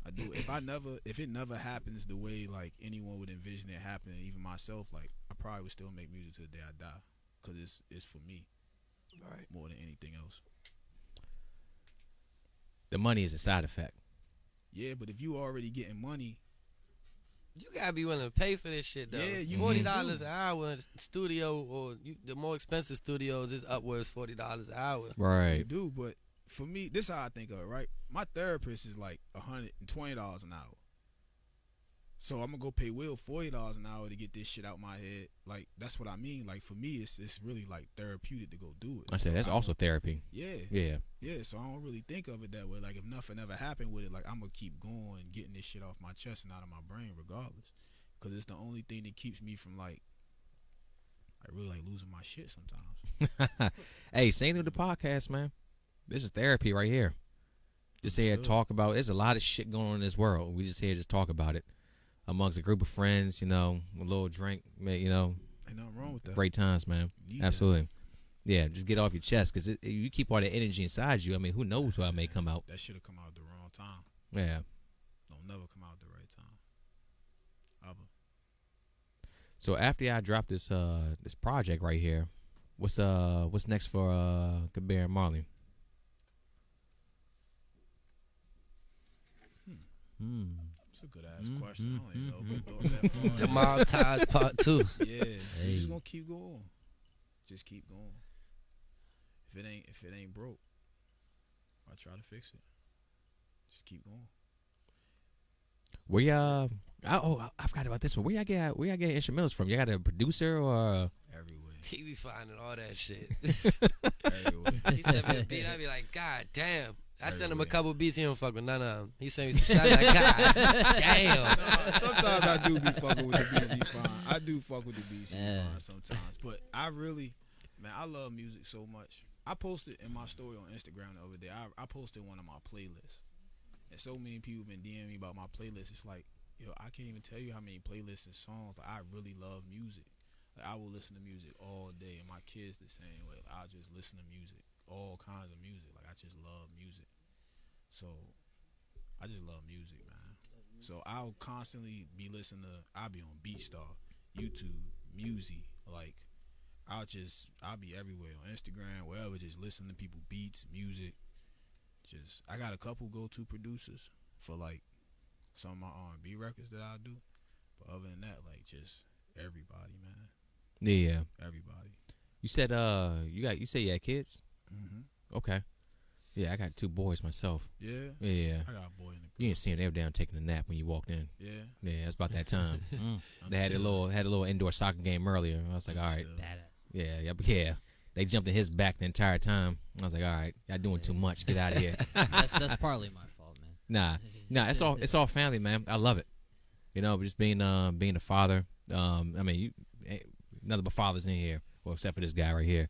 I do it. If it never happens the way like anyone would envision it happening, even myself, like I probably would still make music to the day I die, because it's for me, Right. more than anything else. The money is a side effect. Yeah, but if you already getting money, You gotta be willing to pay for this shit though. Yeah, you $40 do. an hour in studio, or the more expensive studios is upwards $40 an hour. you Right. do. But for me, this is how I think of it, right? My therapist is like $120 an hour. So I'm gonna go pay Will $40 an hour to get this shit out my head. Like that's what I mean. Like for me, it's really like therapeutic to go do it. I said that's also therapy. Yeah. Yeah. Yeah. So I don't really think of it that way. Like if nothing ever happened with it, like I'm gonna keep going, getting this shit off my chest and out of my brain, regardless, because it's the only thing that keeps me from like really like losing my shit sometimes. Hey, same with the podcast, man. This is therapy right here. Just here to talk about. There's a lot of shit going on in this world. We just here to just talk about it amongst a group of friends. You know, a little drink. You know, ain't nothing wrong with that. Great times, man. Absolutely. That. Yeah, just get off your chest because you keep all that energy inside you. I mean, who knows what may come out? That should have come out at the wrong time. Yeah. Don't never come out at the right time. So after I drop this this project right here, what's next for KABIR and Marley? It's a good ass question. I don't even know if we thought that far. Tomorrow Ties Part 2. Yeah, we just gonna keep going. Just keep going. If it ain't broke, I try to fix it. Just keep going. Where y'all? I forgot about this one. Where y'all get instrumentals from? You got a producer or? Everywhere. TV finding all that shit. Everywhere. He sent me a beat. I be like, God damn. I sent him a couple beats. He don't fuck with none of them. He sent me some shit. Like, God damn. No, sometimes I do be fucking with the beats he find. I do fuck with the beats he find sometimes. But I really, man, I love music so much. I posted in my story on Instagram the other day. I posted one of my playlists. And so many people been DMing me about my playlist. It's like, yo, I can't even tell you how many playlists and songs. Like, I really love music. Like, I will listen to music all day. And my kids the same way. Like, I just listen to music. All kinds of music. Like, I just love music. So, I just love music, man. So, I'll constantly be listening to, I'll be on BeatStar, YouTube, Music. Like, I'll be everywhere on Instagram, wherever, just listening to people beats, music. Just, I got a couple go-to producers for like some of my R&B records that I do, but other than that, like just everybody, man. Yeah, everybody. You said you say you had kids? Mm-hmm. Okay. Yeah, I got 2 boys myself. Yeah. Yeah. I got a boy in the. You didn't see them. They were down taking a nap when you walked in. Yeah. Yeah, it's about that time. They had a little indoor soccer game earlier. I was like, all right. Badass. Yeah. They jumped in his back the entire time. I was like, all right, y'all doing too much. Get out of here. That's partly my fault, man. Nah, it's all family, man. I love it. You know, just being a father. I mean, you nothing but fathers in here, well, except for this guy right here.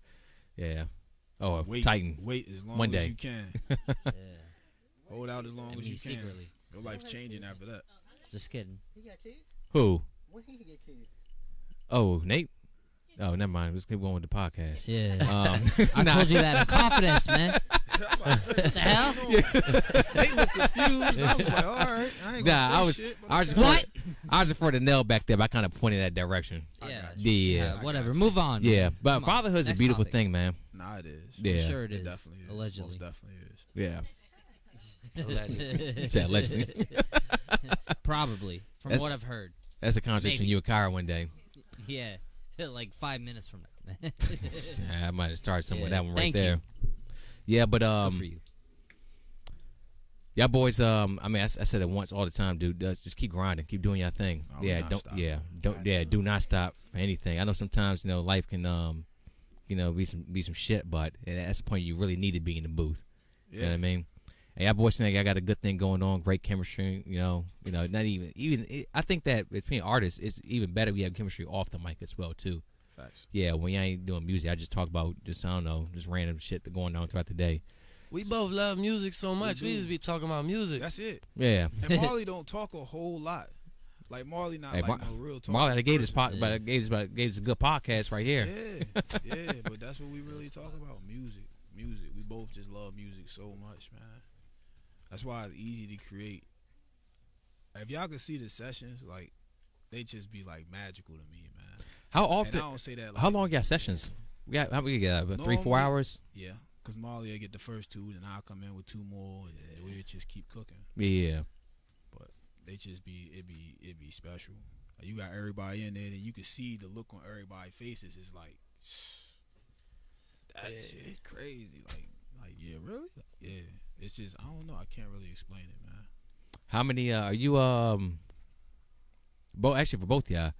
Yeah. Oh, Titan. Wait as long One day. as you can. Yeah. Hold out as long as you can. Secretly. Your life changing after that. Just kidding. He got kids? Who? When he get kids? Oh, Nate. Oh, never mind. Let's keep going with the podcast. Yeah. I told you that in confidence, man. What the hell? They look confused. I was like, all right. I ain't gonna say shit. I was just for the nail back there, but I kind of pointed that direction. Yeah. Whatever. Move on. Man. Yeah. But fatherhood's a beautiful thing, man. Nah, it is. Yeah. I'm sure it It is. definitely is. Allegedly. Most definitely is. Yeah. Allegedly. Say allegedly. Probably. From what I've heard. That's a conversation Maybe. you and Kyra one day. Yeah. Like 5 minutes from now. I might have started somewhere with that one right Thank there. you. Yeah, but Good for you. y'all boys, I mean, I said it once all the time, dude. Just keep grinding, keep doing your thing. Do not stop for anything. I know sometimes life can be some shit, but that's the point you really need to be in the booth. Yeah. You know what I mean? And y'all boys think I got a good thing going on, great chemistry. Not even. I think that between artists, it's even better we have chemistry off the mic as well too. Facts. Yeah, when you ain't doing music, I just talk about just random shit that going on throughout the day. We both love music so much. We just be talking about music. That's it. Yeah. And Marley don't talk a whole lot. Like Marley not no real talk. Marley gave us a good podcast right here. Yeah, but that's what we really talk about. Music. We both just love music so much, man. That's why it's easy to create. If y'all could see the sessions, like they just be like magical to me, man. How often? And I don't say that. Like, how long y'all sessions? We got 3-4 hours. Yeah, cause Marley will get the first 2, and I'll come in with 2 more, and we just keep cooking. Yeah. But they just be it be special. Like, you got everybody in there, and you can see the look on everybody's faces. It's like that shit is crazy. Like yeah, really? Yeah. It's just I don't know. I can't really explain it, man. How many are you? Actually, for both y'all,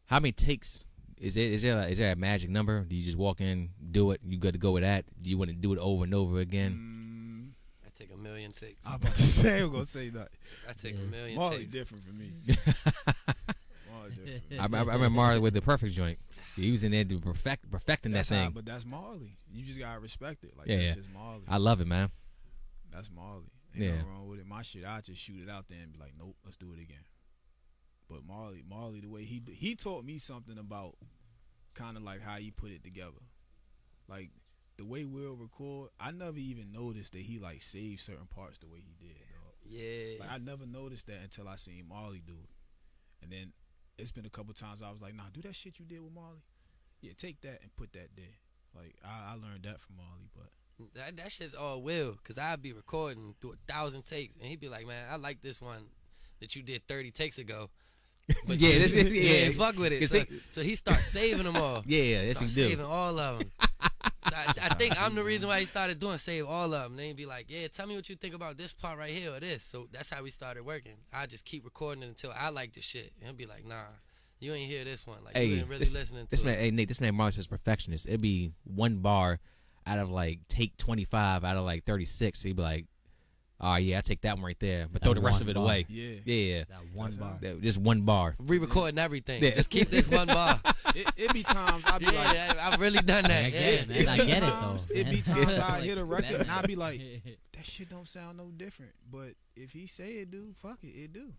how many takes is there a magic number? Do you just walk in, do it, you good to go with that? Do you want to do it over and over again? I take a million takes. I'm about to say, I'm gonna say that. I take a million Marley takes. different for me. Marley different. I remember Marley with the perfect joint. He was in there to perfecting that thing. But that's Marley. You just gotta respect it. Like Yeah, that's just Marley. I love it, man. That's Marley. Ain't Yeah. nothing wrong with it. My shit, I just shoot it out there and be like, nope, let's do it again. But Marley, the way he taught me something about kind of like how he put it together. Like the way we'll record, I never even noticed that he like saved certain parts the way he did. Dog. Yeah. Like I never noticed that until I seen Marley do it. And then it's been a couple times I was like, nah, do that shit you did with Marley. Yeah, take that and put that there. Like I learned that from Marley, but That shit's all Will, cause I'd be recording, do 1,000 takes, and he'd be like, "Man, I like this one that you did 30 takes ago." But Yeah, this is- yeah. fuck with it. So he starts saving them all. Yeah, that's Start what you do. saving all of them. I think I'm the reason why he started doing save all of them. Then he'd be like, "Yeah, tell me what you think about this part right here or this." So that's how we started working. I just keep recording it until I like the shit, and he'll be like, "Nah, you ain't hear this one. Like you ain't really listening to this man, it." hey Nate, this man Marley's perfectionist. It'd be one bar out of like take 25 out of like 36. He'd be like, "Oh yeah, I take that one right there, but That throw the rest one of it bar. away." yeah. Yeah, That one bar. just one bar. Re-recording everything. Yeah. Just keep this one bar. It be times I be like, Yeah, I've really done that. I Yeah. get it, man. I get it though. It be times I hit a record That- and I be like, that shit don't sound no different. But if he say it do, fuck it, it do.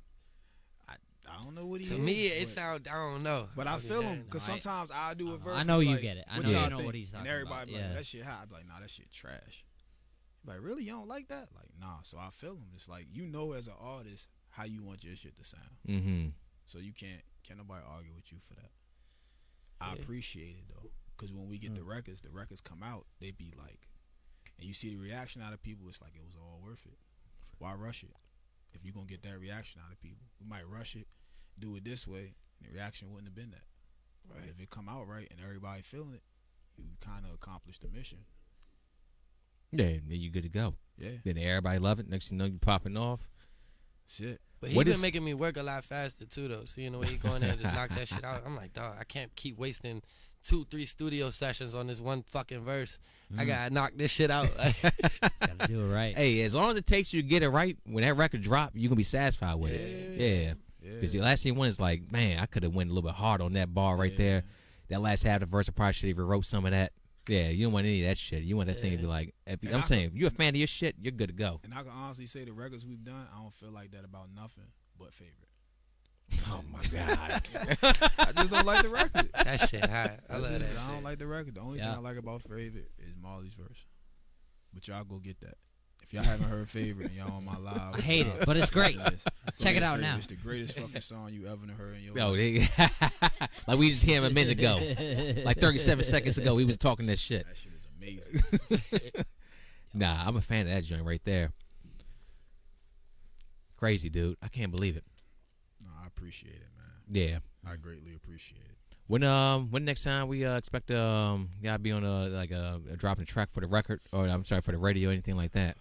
I don't know what he To is, me, it but- sound. I don't know. But I feel him because No, I- sometimes I do a verse. I know and be you like, get it. I what know y'all you know think? what he's talking And everybody about. be Yeah. like, that shit hot. I be like, nah, that shit trash. Like, really, you don't like that? Like, nah. So I feel him. It's like you know, as an artist, how you want your shit to sound. Mm-hmm. So you can't nobody argue with you for that. I Yeah. appreciate it though, because when we get the records come out, they be like, and you see the reaction out of people, it's like it was all worth it. Why rush it? If you're gonna get that reaction out of people, we might rush it, do it this way, and the reaction wouldn't have been that. But if it come out right and everybody feeling it, you kind of accomplished the mission. Yeah, then you good to go. Yeah, Then everybody love it. Next thing you know, you popping off. shit. But he What been is- making me work a lot faster too, though. So you know, when he go in there and just knock that shit out, I'm like, dog, I can't keep wasting 2-3 studio sessions on this one fucking verse. I gotta knock this shit out. Gotta do it right. Hey, as long as it takes you to get it right, when that record drop, you gonna be satisfied with it. Yeah. Because the last thing one is like, man, I could have went a little bit hard on that bar right there. That last half of the verse, I probably should have even wrote some of that. Yeah, you don't want any of that shit. You want that thing to be like, I'm saying, if you're a fan of your shit, you're good to go. And I can honestly say the records we've done, I don't feel like that about nothing but favorite. Oh my God. I just don't like the record. That shit hot. I love that I don't shit. like the record. The only thing Yeah. I like about favorite is Marley's verse. But y'all go get that. If y'all haven't heard favorite and y'all on my live, I hate it, but it's great. Check it out Favorite. now. It's the greatest fucking song you ever heard in your Oh, life. they, like we just hear him a minute ago. Like 37 seconds ago, we was talking that shit. That shit is amazing. Nah, I'm a fan of that joint right there. Crazy, dude. I can't believe it. No, I appreciate it, man. Yeah. I greatly appreciate it. When next time we expect y'all be on a dropping a track for the record, or I'm sorry, for the radio, anything like that?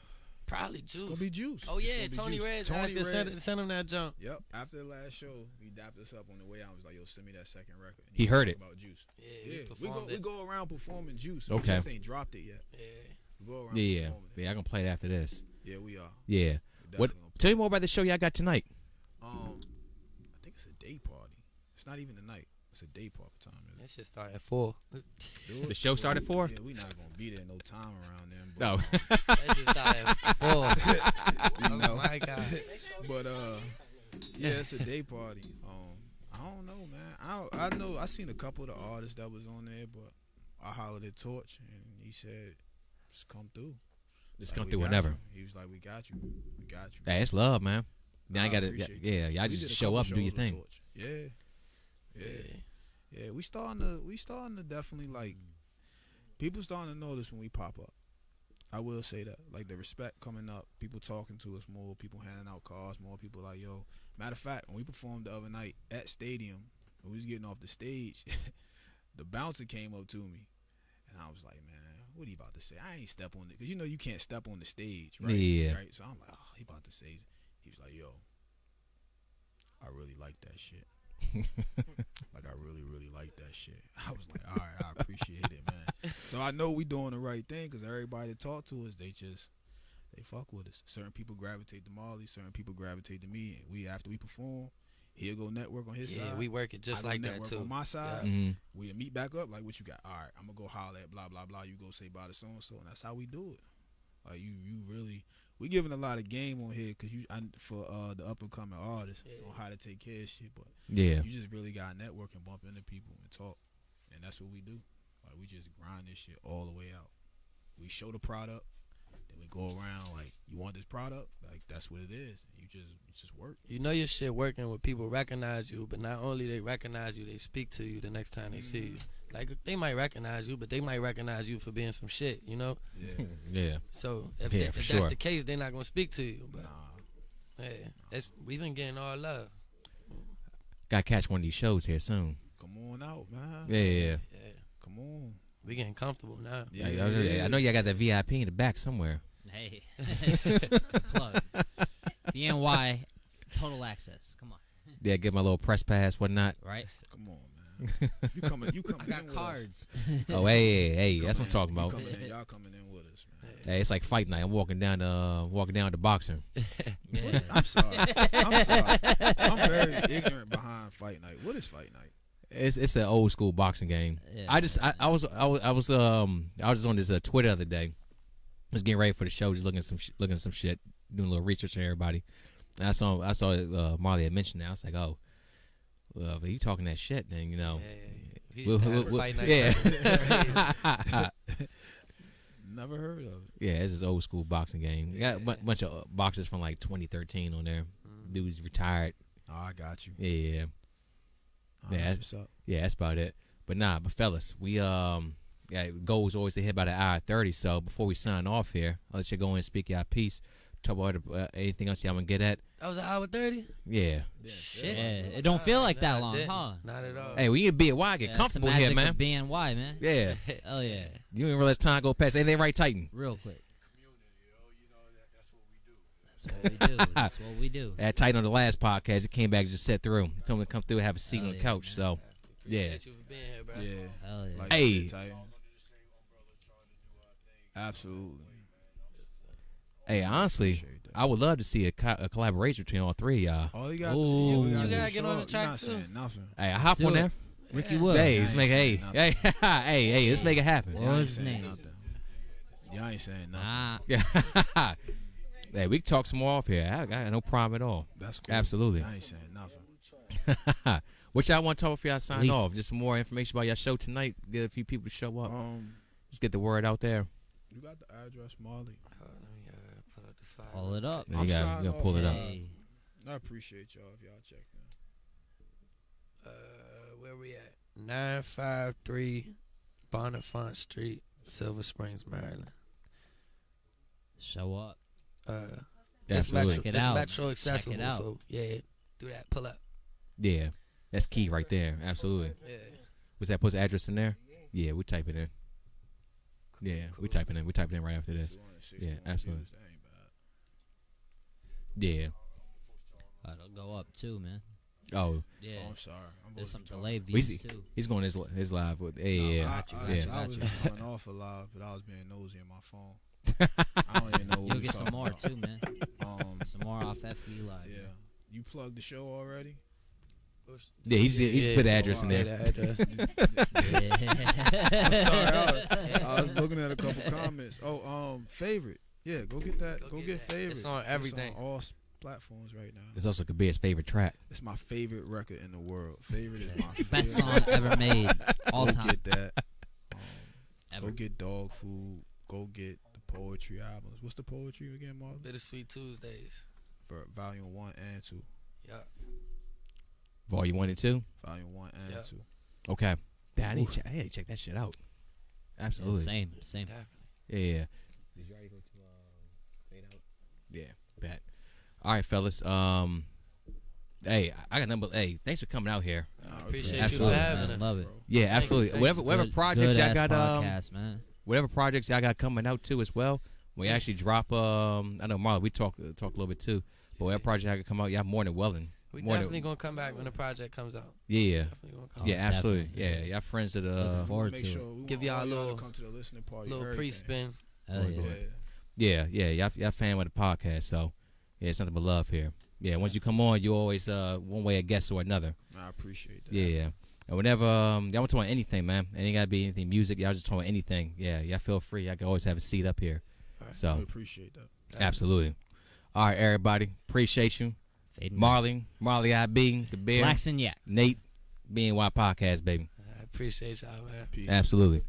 Probably It's Juice. gonna be Juice. Oh It's yeah, gonna be Tony Juice. Reds. Tony Ask him, Reds. send him that jump. Yep. After the last show, he dapped us up on the way out. He was like, "Yo, send me that second record." And He heard talking it. about Juice. Yeah, Yeah, we performed we it. go around performing Juice. Okay. We just ain't dropped it yet. Yeah. We go around Yeah, performing it. yeah. I'm gonna play it after this. Yeah, we are. Yeah. We What? definitely gonna Tell me more about the show y'all got tonight. I think it's a day party. It's not even a night. It's a day party time. That shit start at 4. The show started at 4? Yeah, we not gonna be there no time around them. No. That shit start at 4. You Oh know. my God. But yeah, it's a day party. I don't know, man. I know I seen a couple of the artists that was on there, but I hollered at Torch and he said, "Just come through. Just Like, come we through got whenever. you." He was like, "We got you. We got you." Hey, it's love, man. Now I I gotta, appreciate you. yeah. Y'all We just did a show couple up and do your shows with thing. Torch. Yeah. We starting to definitely like people starting to notice when we pop up. I will say that, like the respect coming up, people talking to us more, people handing out cards, more people like, yo. Matter of fact, when we performed the other night at Stadium, when we was getting off the stage, the bouncer came up to me, and I was like, man, what he about to say? I ain't step on it, because you know you can't step on the stage, right? Yeah. Right. So I'm like, oh, he about to say. He was like, yo, I really like that shit. Like I really, really like that shit. I was like, all right, I appreciate it, man. So I know we doing the right thing because everybody that talk to us, they fuck with us. Certain people gravitate to Marley, certain people gravitate to me. And we after we perform, he'll go network on his side. Yeah, we work it just I like go that network too. on my side, Mhm. we'll meet back up. Like, what you got? All right, I'm gonna go holler at blah blah blah. You go say bye to so and so, and that's how we do it. Like you really, we giving a lot of game on here because for the up and coming artists on how to take care of shit. But Yeah. you just really got to network and bump into people and talk, and that's what we do. Like we just grind this shit all the way out. We show the product, then we go around like, you want this product? Like that's what it is. And you just work. You know your shit working when people recognize you, but not only they recognize you, they speak to you the next time they see you. Like they might recognize you, but they might recognize you for being some shit, you know? Yeah. Yeah. So if, Yeah, if for that's sure. the case, they're not gonna speak to you. But Nah. yeah, we've been getting all love. Gotta catch one of these shows here soon. Come on out, man. Yeah. Yeah, Come on. we getting comfortable now. Yeah. I know y'all got that VIP in the back somewhere. Hey, plug. BNY, total access. Come on, Yeah, get my little press pass, whatnot. right? Come on, man. You coming? You coming? I got in with cards. Oh, hey, Us. that's what I'm talking You about. coming in, y'all coming in with us, man. Hey, it's like fight night. I'm walking down to boxing. Yeah. I'm sorry. I'm very ignorant behind fight night. What is fight night? It's an old school boxing game. Yeah. I was just on this Twitter the other day. I was getting ready for the show, just looking at some shit, doing a little research on everybody. And I saw Marley had mentioned that. I was like, oh, well, if you talking that shit, then you know. He used to have a fight night. Yeah. Never heard of it. Yeah, it's this old school boxing game. You got a bunch of boxers from like 2013 on there. Dude's retired. Oh, I got you. Yeah. Oh, Yeah. that's what's up. Yeah, that's about it. But fellas, we goal is always to hit by the hour 30. So before we sign off here, I'll let you go in and speak your piece. Talk about anything else y'all want to get at. That was an hour 30. Yeah. Shit, it don't feel like that long, huh? Not at all. Hey, we need to be why get comfortable here, man. BNY, man. Yeah. Oh yeah, You didn't realize time go past. Ain't they right, Titan? real quick. That's what we do. That's what we do. That's what we do. That Titan on the last podcast, it came back and just sat through. He told me to come through and have a seat Hell on the yeah, couch. man. So, yeah. Appreciate you for being here, bro. Yeah. Hell yeah. Like Hey. you said, Titan. Absolutely. Hey, honestly, Appreciate that. I would love to see a collaboration between all three of y'all. All you got Ooh. to You do gotta get on the is track, you're not too. saying nothing. Hey, I hop do on it. there. Ricky Wood. Hey, I let's ain't make saying hey, let's make it happen. What Y'all ain't was his saying name? nothing. Y'all ain't saying nothing. Nah, Yeah. Hey, we can talk some more off here. I got no problem at all. That's cool. Absolutely. I ain't saying nothing. What y'all want to talk before y'all sign Leak. off? Just some more information about your show tonight. Get a few people to show up. Just get the word out there. You got the address, Marley. Hold on, let me, pull up the file. pull it up. You I'm gotta signing pull it off. up. Hey. I appreciate y'all if y'all check now. Where we at? 953 Bonifant Street, Silver Springs, Maryland. Show up. That's Absolutely. metro, Check it that's out. metro accessible. Check it out. So yeah, do that. Pull up. Yeah, that's key right there. Absolutely. Yeah. Was that put the address in there? Yeah, we type it in. Yeah, we type it in. We type it in right after this. 261 Yeah, absolutely. views, that ain't bad. Yeah. It'll go up too, man. Oh, Yeah. Oh, I'm sorry. I'm There's some talking. delayed We views see- too. he's going his live with. Hey, No, yeah, I was you. going off a live, but I was being nosy on my phone. I don't even know what You'll we get some talking more about. too, man. Um, Some more off FB Live. yeah. You plugged the show already? yeah. He just put the address in Yeah, there. the address. I'm sorry. I was looking at a couple comments. Oh, favorite. Yeah, go get that. Go get favorite. It's on everything. It's on all platforms right now. It's also Kabir's favorite track. It's my favorite record in the world. Favorite is my It's the favorite. best song ever made, all Go time. get that. Ever. Go get Dog Food. Go get the poetry albums. What's the poetry again, Marlon? Bittersweet Tuesdays. For Volume 1 and 2. Yeah. Volume 1 and 2. Volume 1 and Yeah. 2. Okay. Damn, I need to check that shit out. Absolutely. Same. Definitely. Yeah. Did you already go to fade out? Yeah, bet. All right, fellas. Hey, I got number. Hey, thanks for coming out here. I appreciate Absolutely. you for having Man, us. love it. Yeah, Thank you, absolutely. thank Whatever, you. whatever projects y'all Good-ass got, podcast, man. whatever projects y'all got coming out too as well. We actually drop. I know Marlon. We talk a little bit too. But whatever project y'all can come out, y'all more than willing We more definitely gonna come back when the project comes out. Yeah, Definitely gonna come yeah, back. absolutely. Definitely. Yeah, y'all friends of the. Looking forward Make to sure it. we Give want y'all a all little- to come to the listening party. Little everything. pre-spin. Hell yeah. Y'all fan with the podcast, so yeah, it's nothing but love here. Yeah, once you come on, you always one way a guest or another. I appreciate that. Yeah. And whenever y'all want to talk about anything, man, it ain't gotta be anything music. Y'all just talk about anything. Yeah, y'all feel free. Y'all can always have a seat up here. Right. So We appreciate that. absolutely. All right, everybody, appreciate you. Marley IB, KABIR, Blacks and Yak. Nate, BNY Podcast, baby. I appreciate y'all, man. Peace. Absolutely.